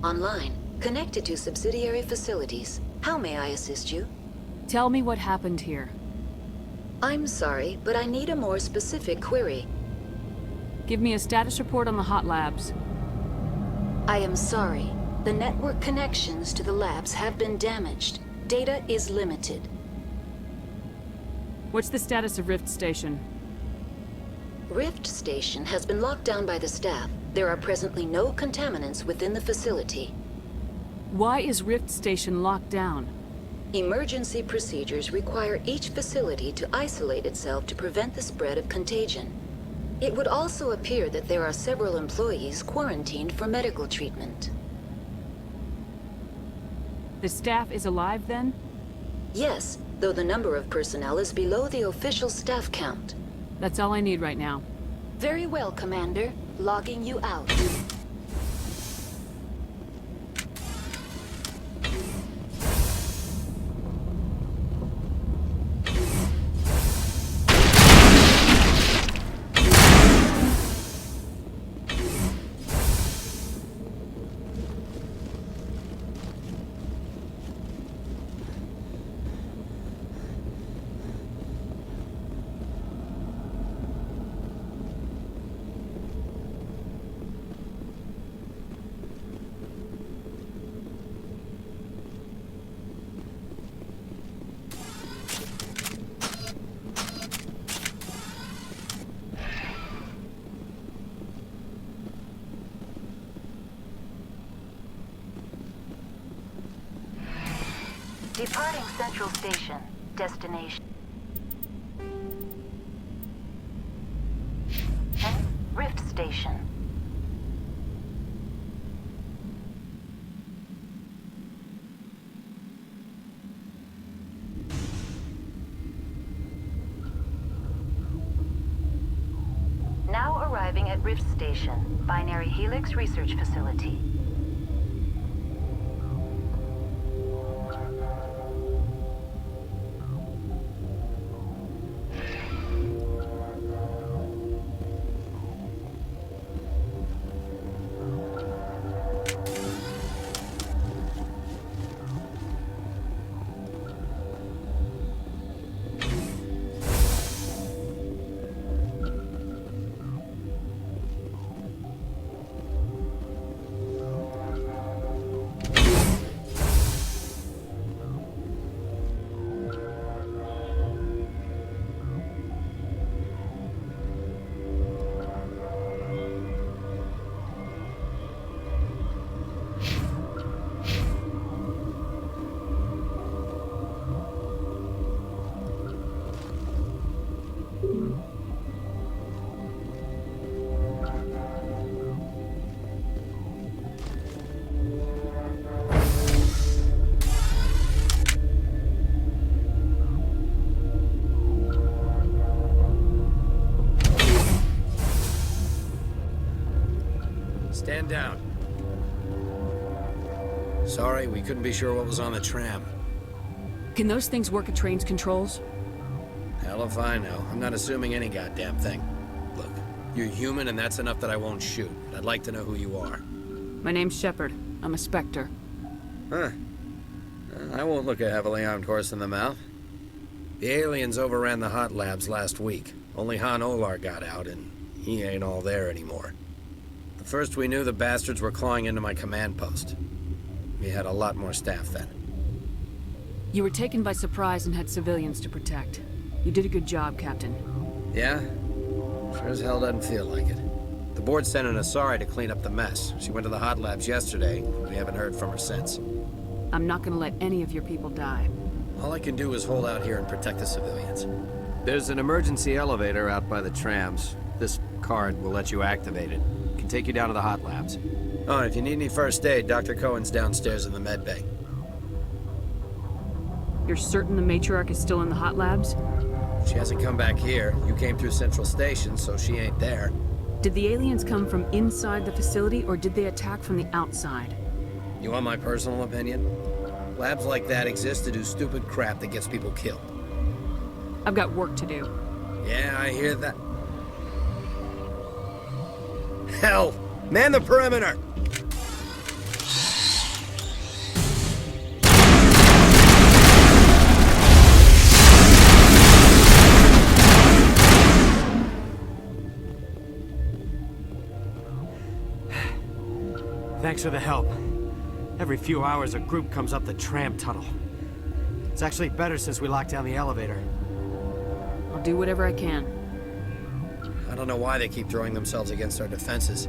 Online, connected to subsidiary facilities. How may I assist you? Tell me what happened here. I'm sorry, but I need a more specific query. Give me a status report on the hot labs. I am sorry. The network connections to the labs have been damaged. Data is limited. What's the status of Rift Station? Rift Station has been locked down by the staff. There are presently no contaminants within the facility. Why is Rift Station locked down? Emergency procedures require each facility to isolate itself to prevent the spread of contagion. It would also appear that there are several employees quarantined for medical treatment. The staff is alive then? Yes, though the number of personnel is below the official staff count. That's all I need right now. Very well, Commander. Logging you out. Departing Central Station. Destination. Rift Station. Now arriving at Rift Station, Binary Helix Research Facility. Stand down. Sorry, we couldn't be sure what was on the tram. Can those things work at train's controls? Hell if I know. I'm not assuming any goddamn thing. Look, you're human and that's enough that I won't shoot. I'd like to know who you are. My name's Shepard. I'm a Spectre. Huh. I won't look a heavily armed horse in the mouth. The aliens overran the hot labs last week. Only Han Olar got out, and he ain't all there anymore. The first we knew, the bastards were clawing into my command post. We had a lot more staff then. You were taken by surprise and had civilians to protect. You did a good job, Captain. Yeah? Sure as hell doesn't feel like it. The board sent an Asari to clean up the mess. She went to the hot labs yesterday. We haven't heard from her since. I'm not gonna let any of your people die. All I can do is hold out here and protect the civilians. There's an emergency elevator out by the trams. This card will let you activate it. It can take you down to the hot labs. Oh, and if you need any first aid, Dr. Cohen's downstairs in the med bay. You're certain the Matriarch is still in the hot labs? She hasn't come back here. You came through Central Station, so she ain't there. Did the aliens come from inside the facility, or did they attack from the outside? You want my personal opinion? Labs like that exist to do stupid crap that gets people killed. I've got work to do. Yeah, I hear that. Hell! Man the perimeter! Thanks for the help. Every few hours, a group comes up the tram tunnel. It's actually better since we locked down the elevator. I'll do whatever I can. I don't know why they keep throwing themselves against our defenses.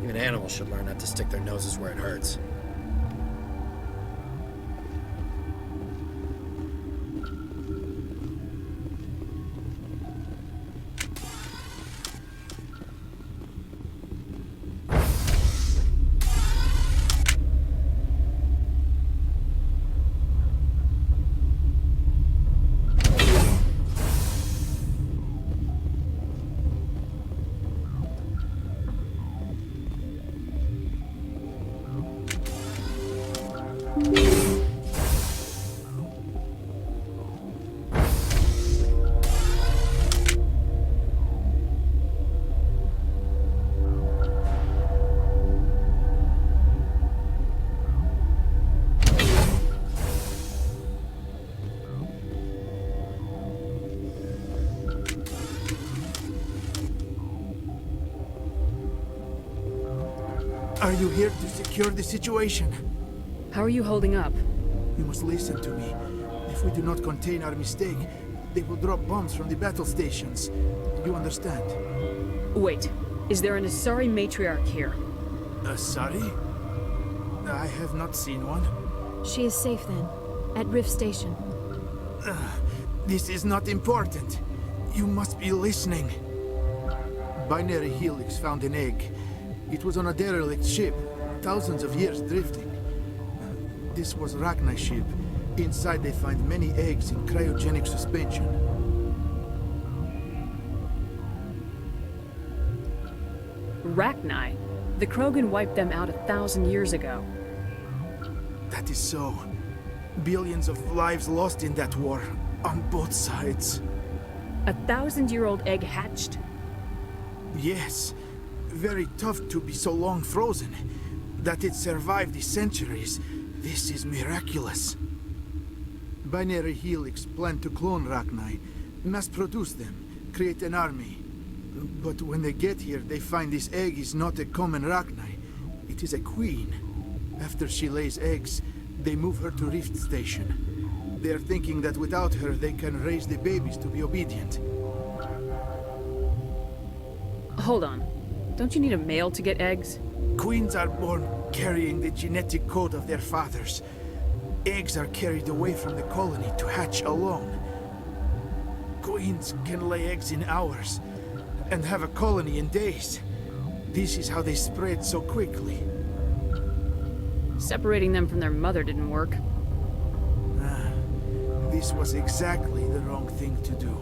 Even animals should learn not to stick their noses where it hurts. Are you here to secure the situation? How are you holding up? You must listen to me. If we do not contain our mistake, they will drop bombs from the battle stations. You understand? Wait, is there an Asari Matriarch here? Asari? I have not seen one. She is safe then, at Rift Station. This is not important. You must be listening. Binary Helix found an egg. It was on a derelict ship, thousands of years drifting. This was Rachni's ship. Inside they find many eggs in cryogenic suspension. Rachni? The Krogan wiped them out 1,000 years ago. That is so. Billions of lives lost in that war, on both sides. 1,000-year-old egg hatched? Yes. Very tough to be so long frozen. That it survived the centuries, this is miraculous. Binary Helix planned to clone Rachni, mass-produce them, create an army. But when they get here, they find this egg is not a common Rachni. It is a queen. After she lays eggs, they move her to Rift Station. They are thinking that without her, they can raise the babies to be obedient. Hold on. Don't you need a male to get eggs? Queens are born carrying the genetic code of their fathers. Eggs are carried away from the colony to hatch alone. Queens can lay eggs in hours and have a colony in days. This is how they spread so quickly. Separating them from their mother didn't work. This was exactly the wrong thing to do.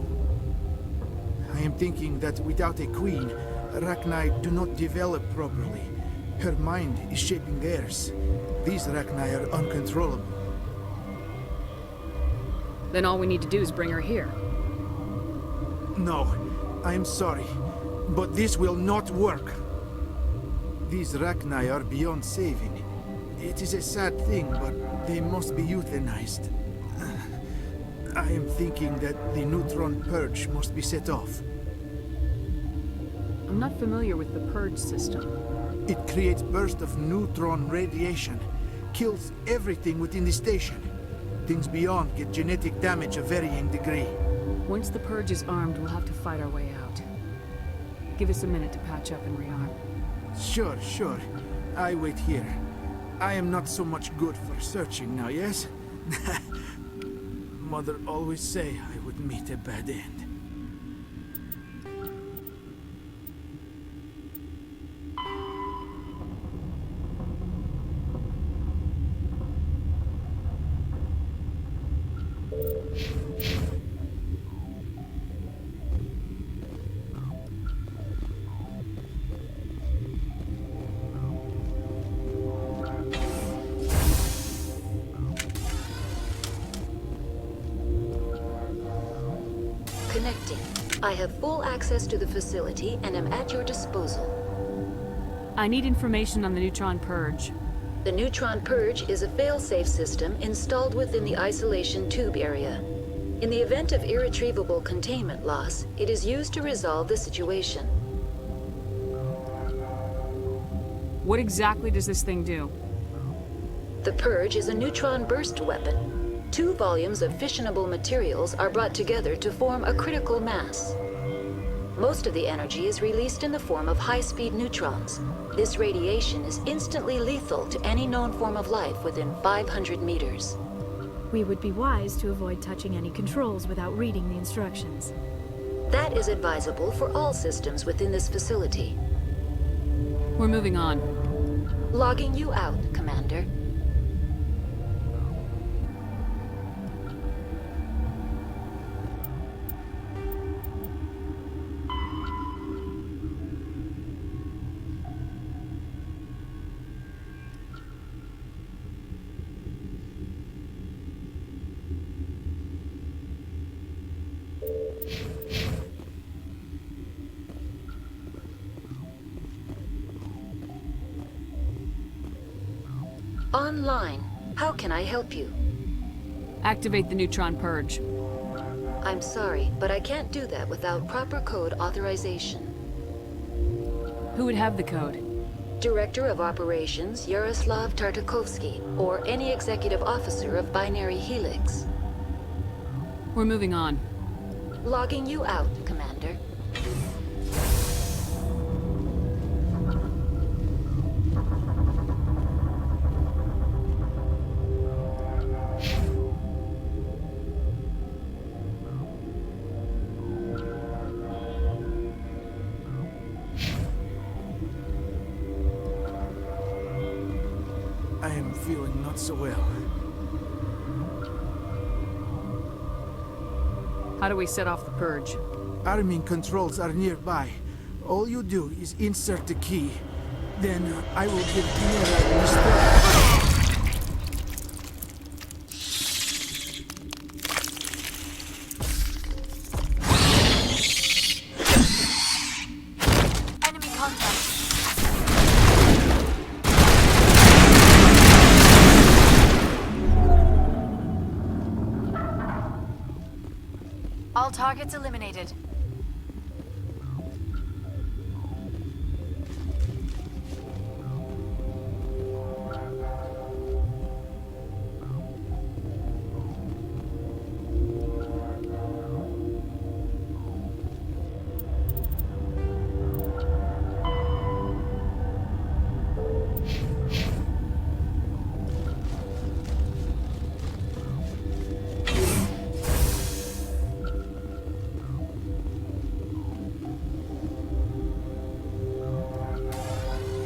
I am thinking that without a queen, Rachni do not develop properly. Her mind is shaping theirs. These Rachni are uncontrollable. Then all we need to do is bring her here. No, I'm sorry, but this will not work. These Rachni are beyond saving. It is a sad thing, but they must be euthanized. I am thinking that the neutron purge must be set off. I'm not familiar with the purge system. It creates bursts of neutron radiation, kills everything within the station. Things beyond get genetic damage of varying degree. Once the purge is armed, we'll have to fight our way out. Give us a minute to patch up and rearm. Sure. I wait here. I am not so much good for searching now, yes? Mother always say I would meet a bad end. Connecting. I have full access to the facility and am at your disposal. I need information on the neutron purge. The neutron purge is a fail-safe system installed within the isolation tube area. In the event of irretrievable containment loss, it is used to resolve the situation. What exactly does this thing do? The purge is a neutron burst weapon. 2 volumes of fissionable materials are brought together to form a critical mass. Most of the energy is released in the form of high-speed neutrons. This radiation is instantly lethal to any known form of life within 500 meters. We would be wise to avoid touching any controls without reading the instructions. That is advisable for all systems within this facility. We're moving on. Logging you out, Commander. Online. How can I help you? Activate the neutron purge. I'm sorry, but I can't do that without proper code authorization. Who would have the code? Director of Operations Yaroslav Tartakovsky, or any executive officer of Binary Helix. We're moving on. Logging you out, Commander. I am feeling not so well. How do we set off the purge? Arming controls are nearby. All you do is insert the key. Then I will give Mira Enemy contact. All targets eliminated.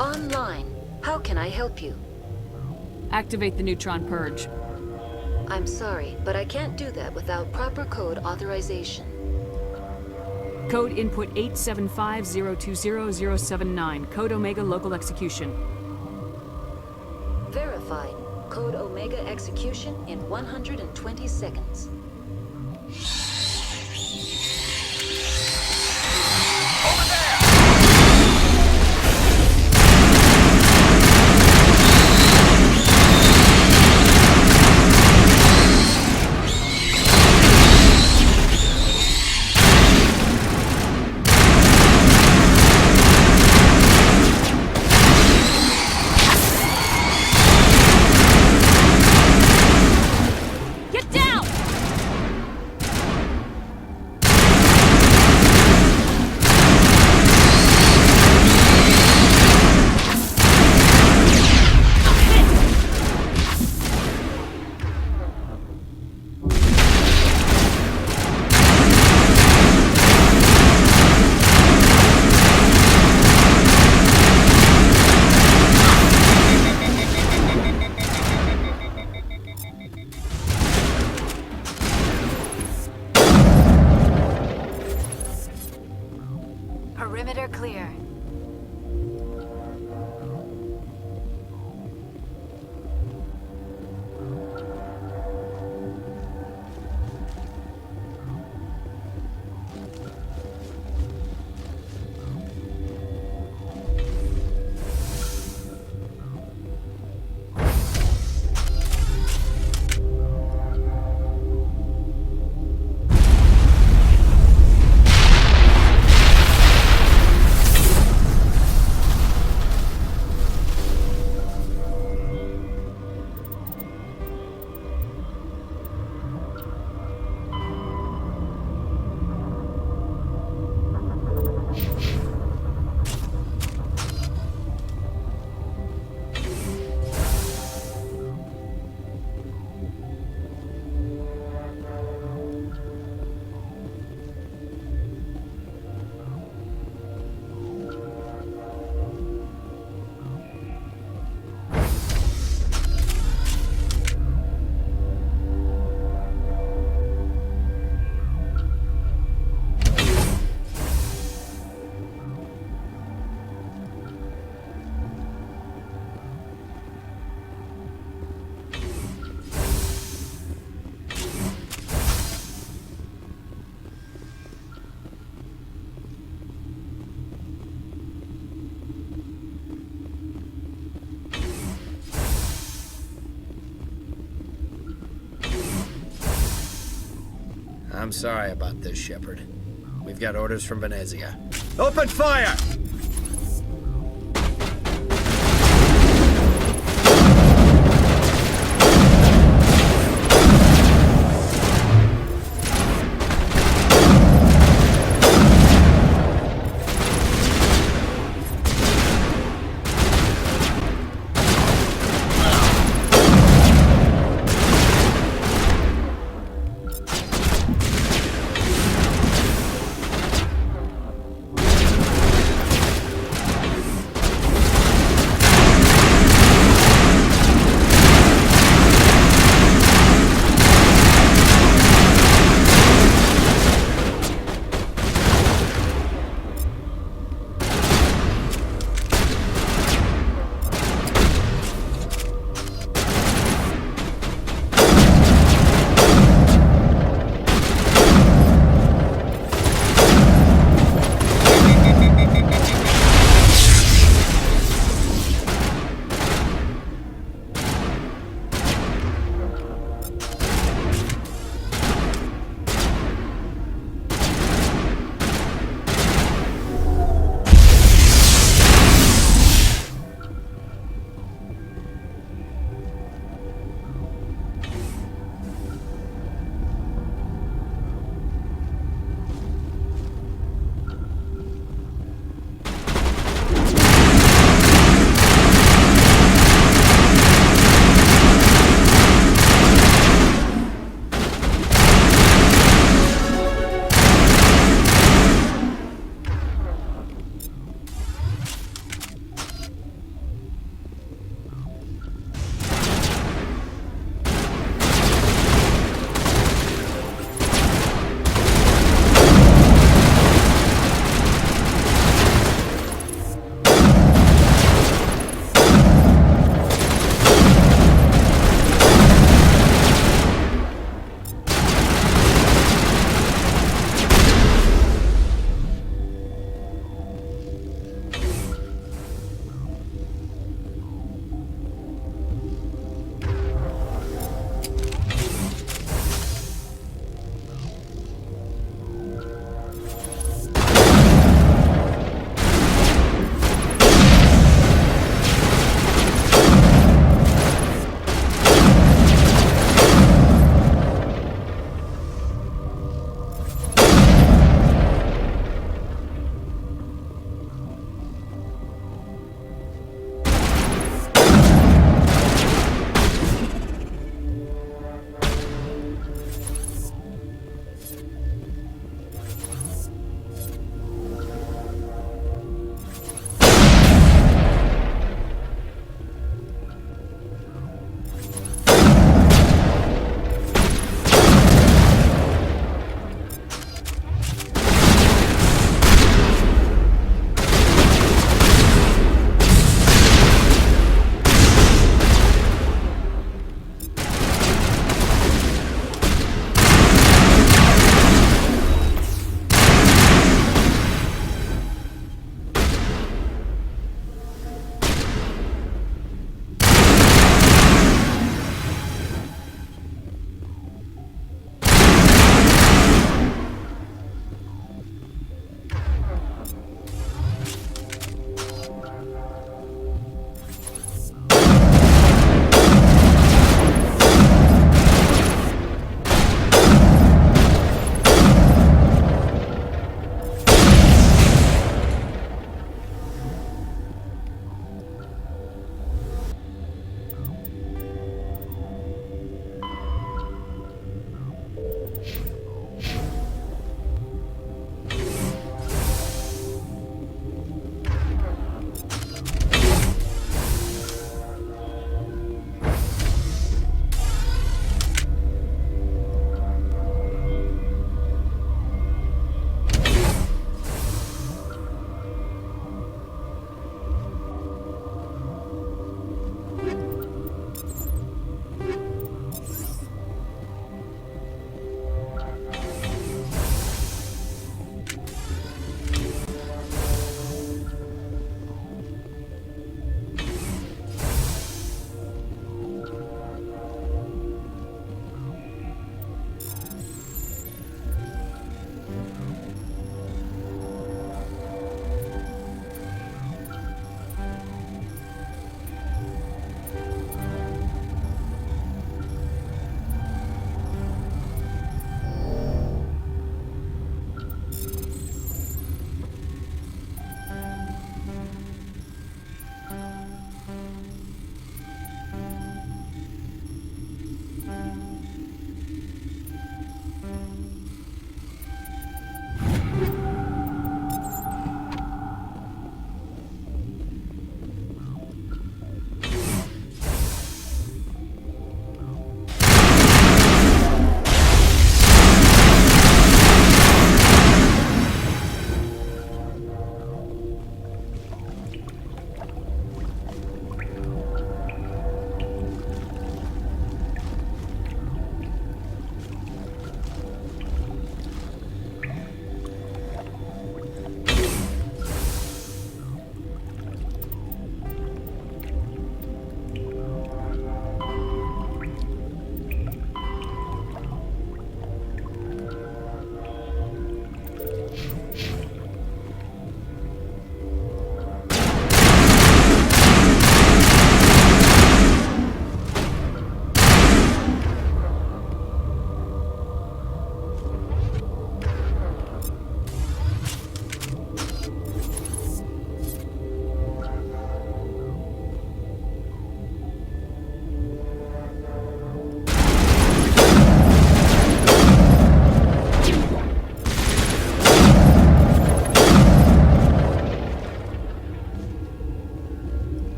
Online. How can I help you? Activate the neutron purge. I'm sorry, but I can't do that without proper code authorization. Code input 875020079. Code Omega local execution. verified. Code Omega execution in 120 seconds. Perimeter clear. I'm sorry about this, Shepard. We've got orders from Benezia. Open fire!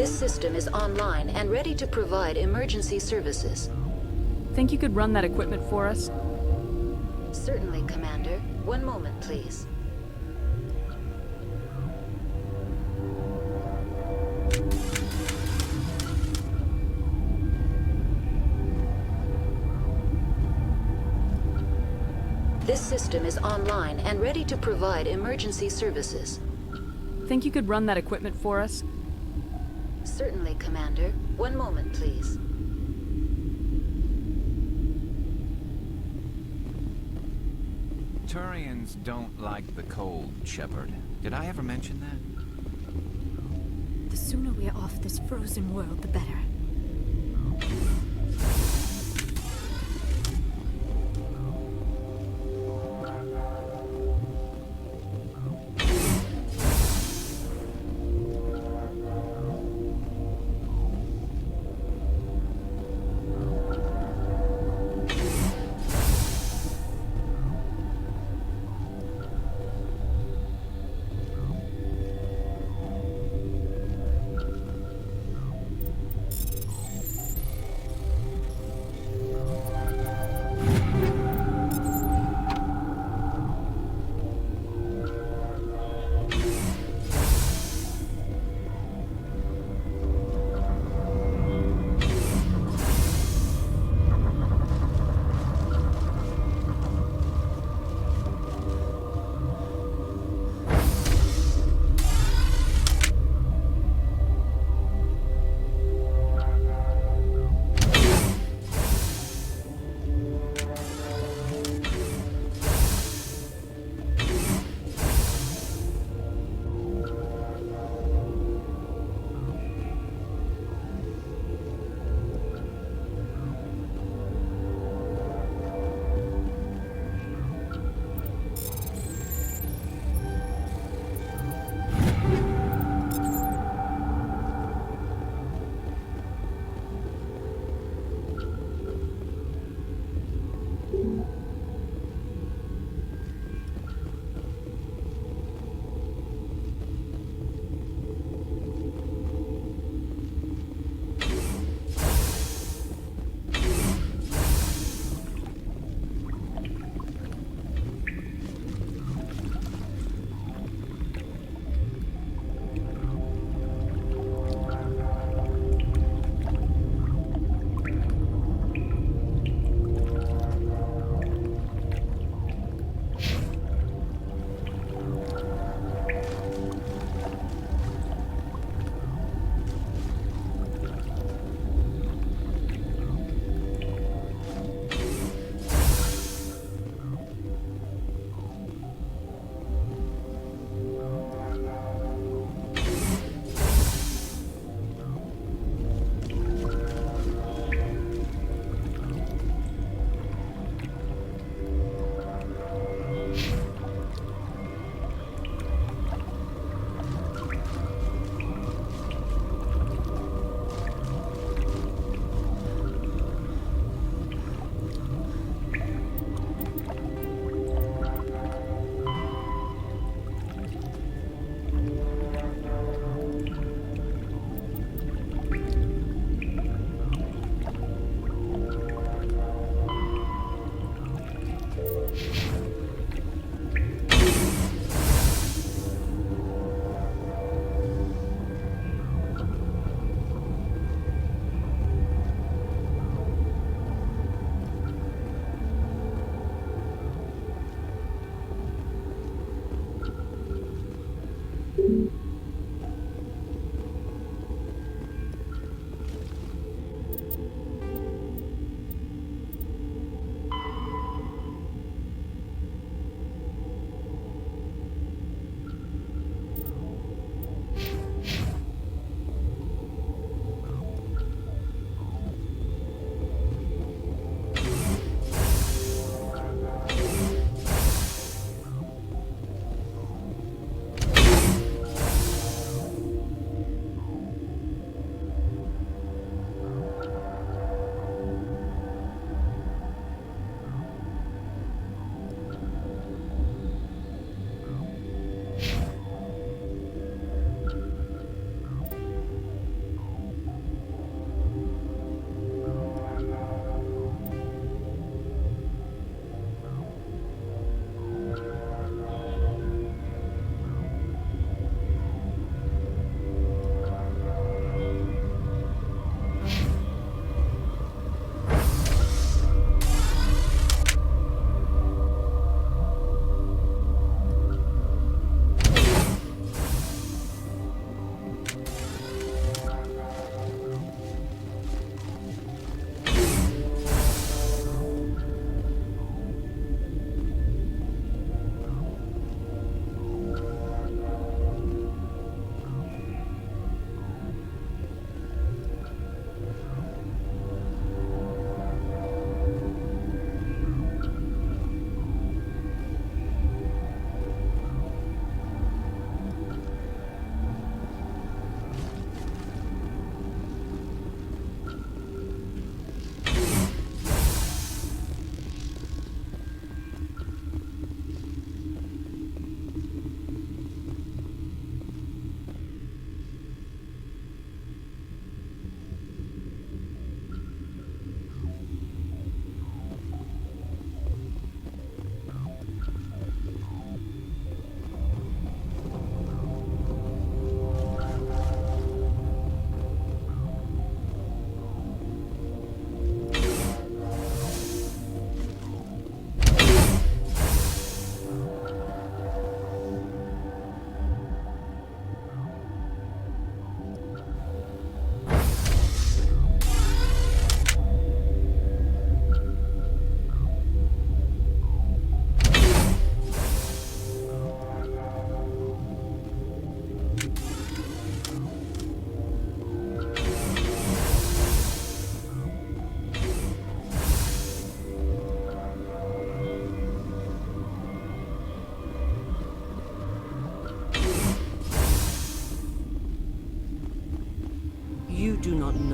This system is online and ready to provide emergency services. Think you could run that equipment for us? Certainly, Commander. One moment, please. This system is online and ready to provide emergency services. Think you could run that equipment for us? Certainly, Commander. One moment, please. Turians don't like the cold, Shepard. Did I ever mention that? The sooner we're off this frozen world, the better.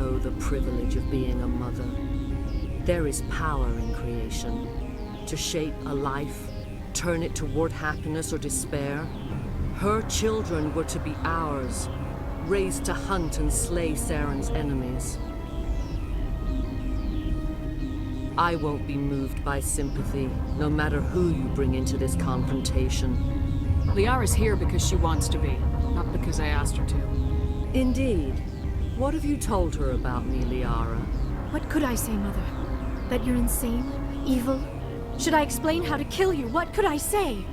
know the privilege of being a mother. There is power in creation. To shape a life, turn it toward happiness or despair. Her children were to be ours, raised to hunt and slay Saren's enemies. I won't be moved by sympathy, no matter who you bring into this confrontation. Liara's here because she wants to be, not because I asked her to. Indeed. What have you told her about me, Liara? What could I say, Mother? That you're insane? Evil? Should I explain how to kill you? What could I say?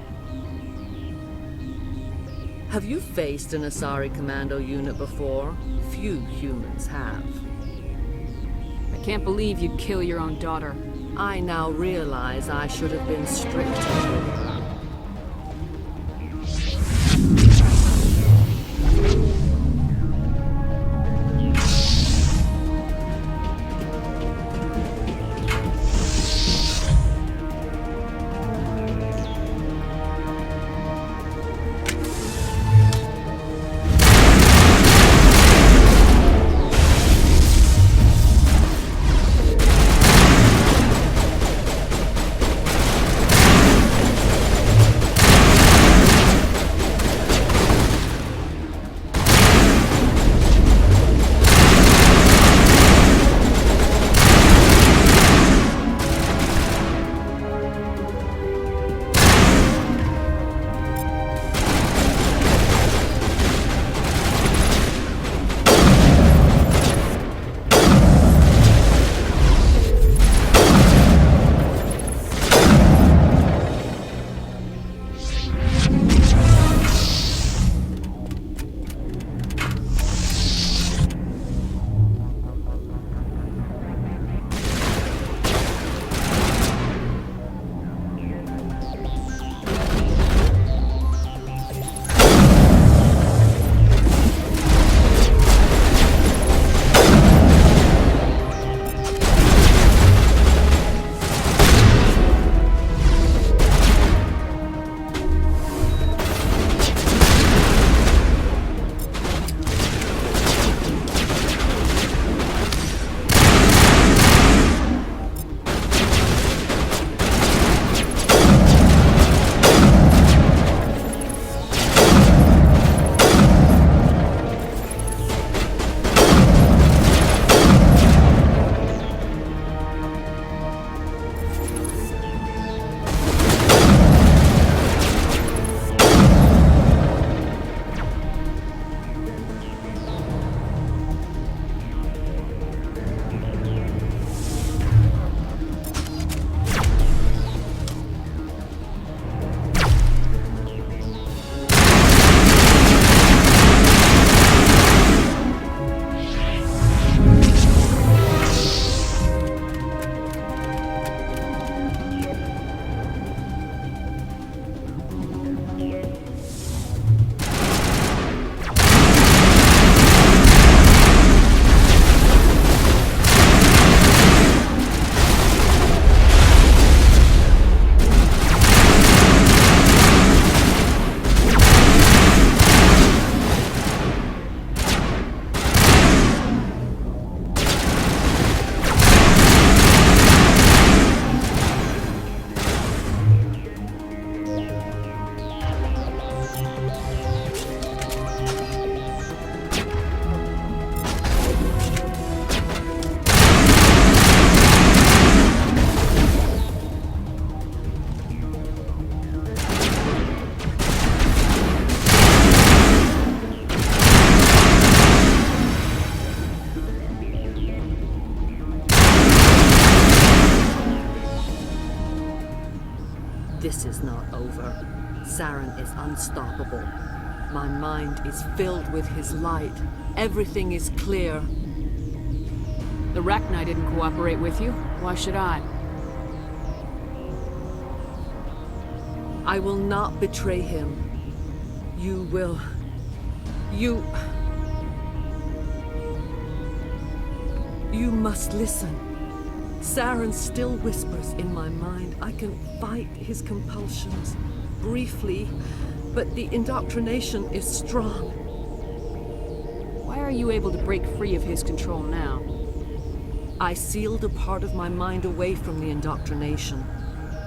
Have you faced an Asari commando unit before? Few humans have. I can't believe you'd kill your own daughter. I now realize I should have been stricter. This is not over. Saren is unstoppable. My mind is filled with his light. Everything is clear. The Rachni didn't cooperate with you. Why should I? I will not betray him. You will. You must listen. Saren still whispers in my mind. I can fight his compulsions, briefly, but the indoctrination is strong. Why are you able to break free of his control now? I sealed a part of my mind away from the indoctrination,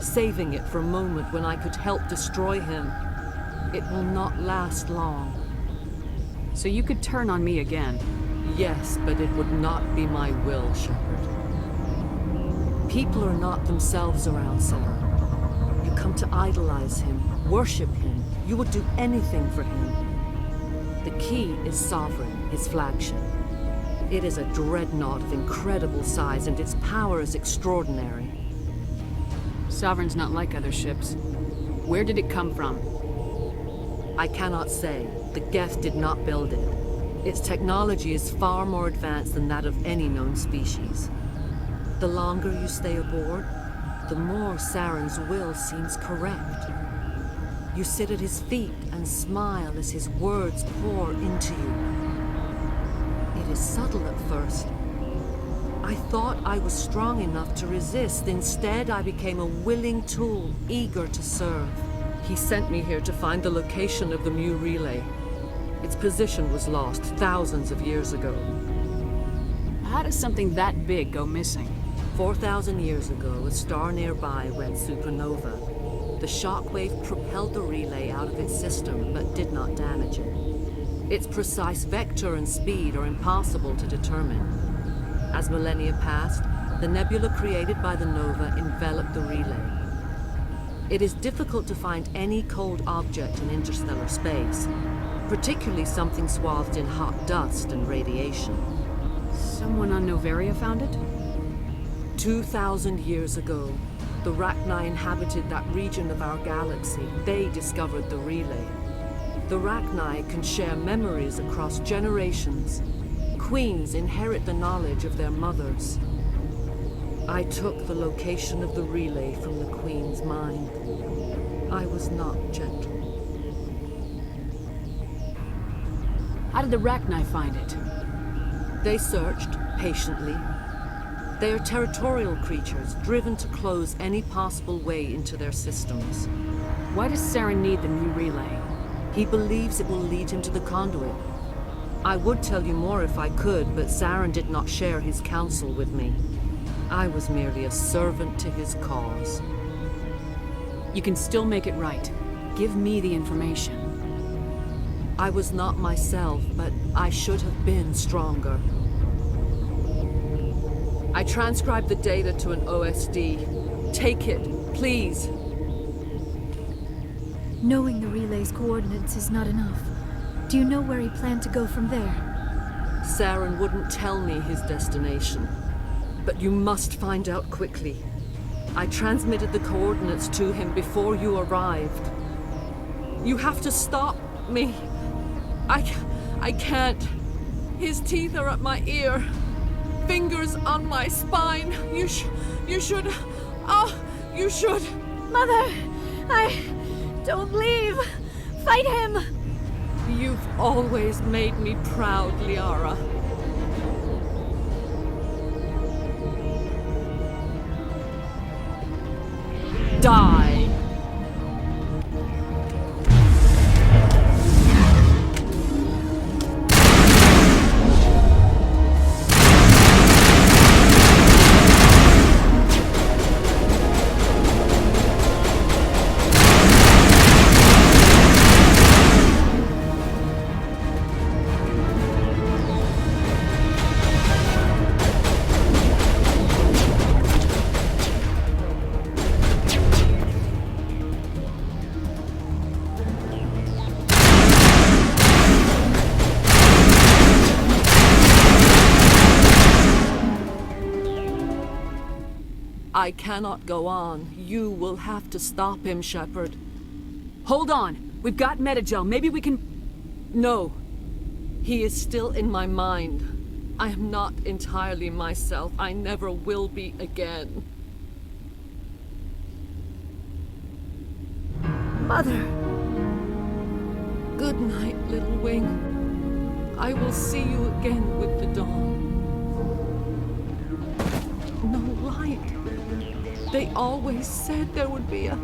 saving it for a moment when I could help destroy him. It will not last long. So you could turn on me again? Yes, but it would not be my will, Shepard. People are not themselves around Sarah. You come to idolize him, worship him. You would do anything for him. The key is Sovereign, his flagship. It is a dreadnought of incredible size, and its power is extraordinary. Sovereign's not like other ships. Where did it come from? I cannot say. The Geth did not build it. Its technology is far more advanced than that of any known species. The longer you stay aboard, the more Saren's will seems correct. You sit at his feet and smile as his words pour into you. It is subtle at first. I thought I was strong enough to resist. Instead, I became a willing tool, eager to serve. He sent me here to find the location of the Mu relay. Its position was lost thousands of years ago. How does something that big go missing? 4,000 years ago, a star nearby went supernova. The shockwave propelled the relay out of its system, but did not damage it. Its precise vector and speed are impossible to determine. As millennia passed, the nebula created by the nova enveloped the relay. It is difficult to find any cold object in interstellar space, particularly something swathed in hot dust and radiation. Someone on Noveria found it? 2,000 years ago, the Rachni inhabited that region of our galaxy. They discovered the relay. The Rachni can share memories across generations. Queens inherit the knowledge of their mothers. I took the location of the relay from the Queen's mind. I was not gentle. How did the Rachni find it? They searched, patiently. They are territorial creatures, driven to close any possible way into their systems. Why does Saren need the new relay? He believes it will lead him to the conduit. I would tell you more if I could, but Saren did not share his counsel with me. I was merely a servant to his cause. You can still make it right. Give me the information. I was not myself, but I should have been stronger. I transcribed the data to an OSD. Take it, please. Knowing the relay's coordinates is not enough. Do you know where he planned to go from there? Saren wouldn't tell me his destination. But you must find out quickly. I transmitted the coordinates to him before you arrived. You have to stop me. I can't. His teeth are at my ear. Fingers on my spine. You should. Oh, you should. Mother! Don't leave! Fight him! You've always made me proud, Liara. Die! I cannot go on. You will have to stop him, Shepard. Hold on! We've got Metagel. Maybe we can... No. He is still in my mind. I am not entirely myself. I never will be again. Mother! Good night, little wing. I will see you again with the dawn. No light. They always said there would be a...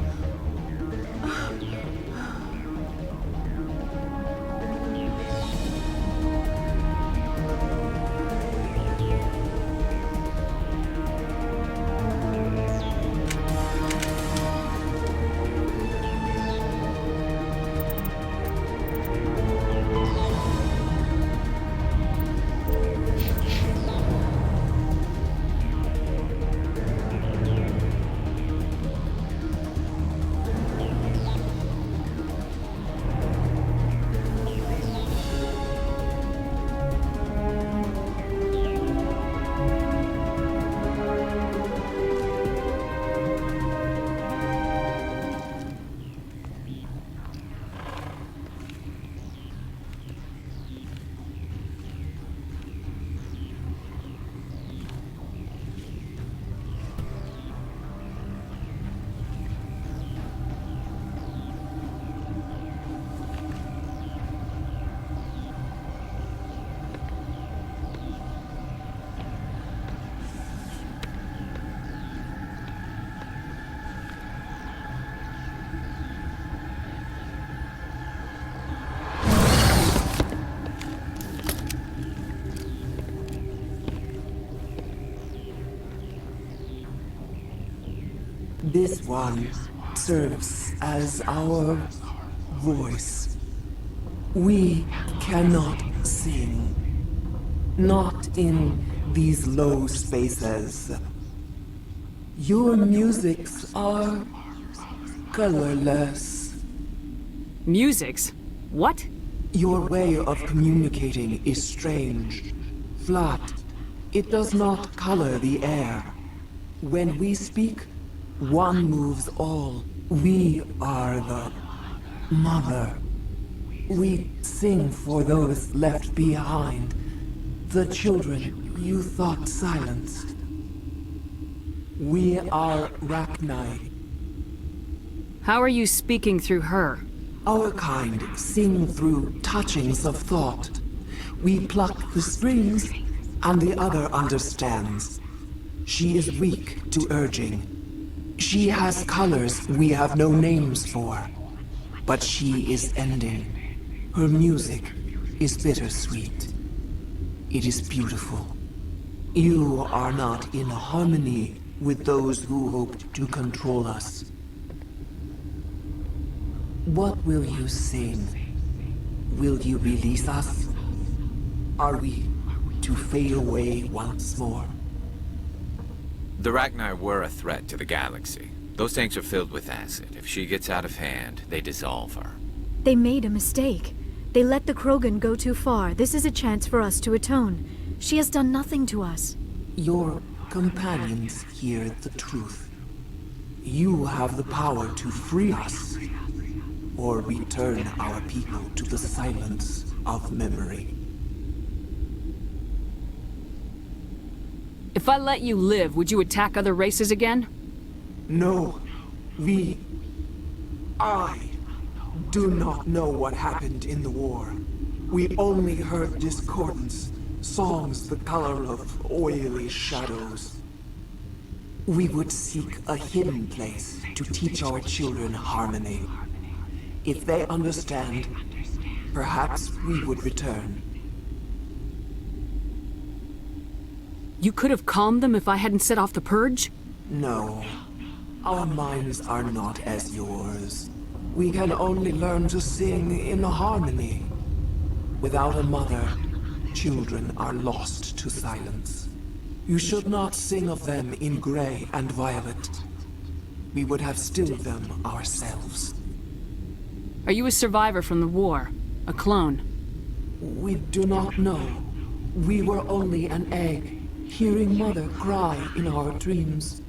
This one serves as our voice. We cannot sing. Not in these low spaces. Your musics are colorless. Musics? What? Your way of communicating is strange. Flat. It does not color the air. When we speak, one moves all. We are the mother. We sing for those left behind. The children you thought silenced. We are Rachni. How are you speaking through her? Our kind sing through touchings of thought. We pluck the strings, and the other understands. She is weak to urging. She has colors we have no names for. But she is ending. Her music is bittersweet. It is beautiful. You are not in harmony with those who hoped to control us. What will you sing? Will you release us? Are we to fade away once more? The Rachni were a threat to the galaxy. Those tanks are filled with acid. If she gets out of hand, they dissolve her. They made a mistake. They let the Krogan go too far. This is a chance for us to atone. She has done nothing to us. Your companions hear the truth. You have the power to free us, or return our people to the silence of memory. If I let you live, would you attack other races again? No. I do not know what happened in the war. We only heard discordance, songs the color of oily shadows. We would seek a hidden place to teach our children harmony. If they understand, perhaps we would return. You could have calmed them if I hadn't set off the purge? No. Our minds are not as yours. We can only learn to sing in harmony. Without a mother, children are lost to silence. You should not sing of them in gray and violet. We would have stilled them ourselves. Are you a survivor from the war? A clone? We do not know. We were only an egg, hearing Mother cry in our dreams.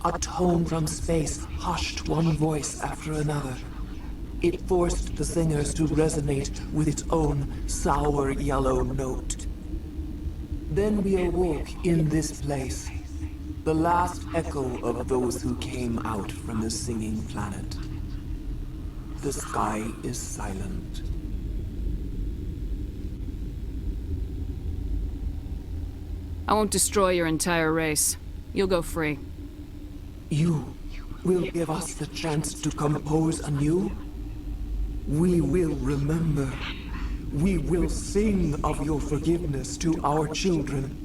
A tone from space hushed one voice after another. It forced the singers to resonate with its own sour yellow note. Then we awoke in this place, the last echo of those who came out from the singing planet. The sky is silent. I won't destroy your entire race. You'll go free. You will give us the chance to compose anew? We will remember. We will sing of your forgiveness to our children.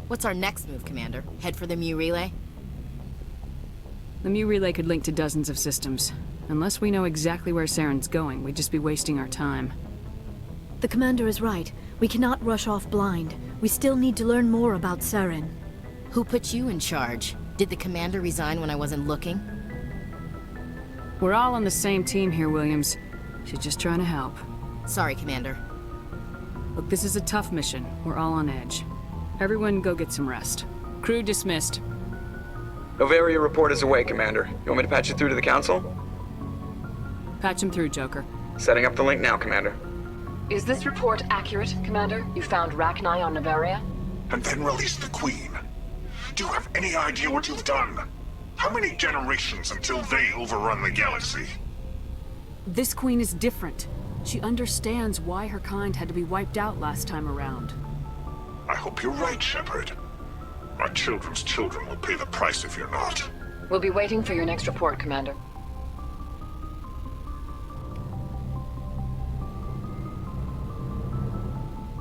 What's our next move, Commander? Head for the Mu Relay? The Mu Relay could link to dozens of systems. Unless we know exactly where Saren's going, we'd just be wasting our time. The commander is right. We cannot rush off blind. We still need to learn more about Saren. Who put you in charge? Did the commander resign when I wasn't looking? We're all on the same team here, Williams. She's just trying to help. Sorry, Commander. Look, this is a tough mission. We're all on edge. Everyone go get some rest. Crew dismissed. Noveria report is away, Commander. You want me to patch it through to the Council? Patch him through, Joker. Setting up the link now, Commander. Is this report accurate, Commander? You found Rachni on Noveria? And then released the Queen. Do you have any idea what you've done? How many generations until they overrun the galaxy? This queen is different. She understands why her kind had to be wiped out last time around. I hope you're right, Shepard. Our children's children will pay the price if you're not. We'll be waiting for your next report, Commander.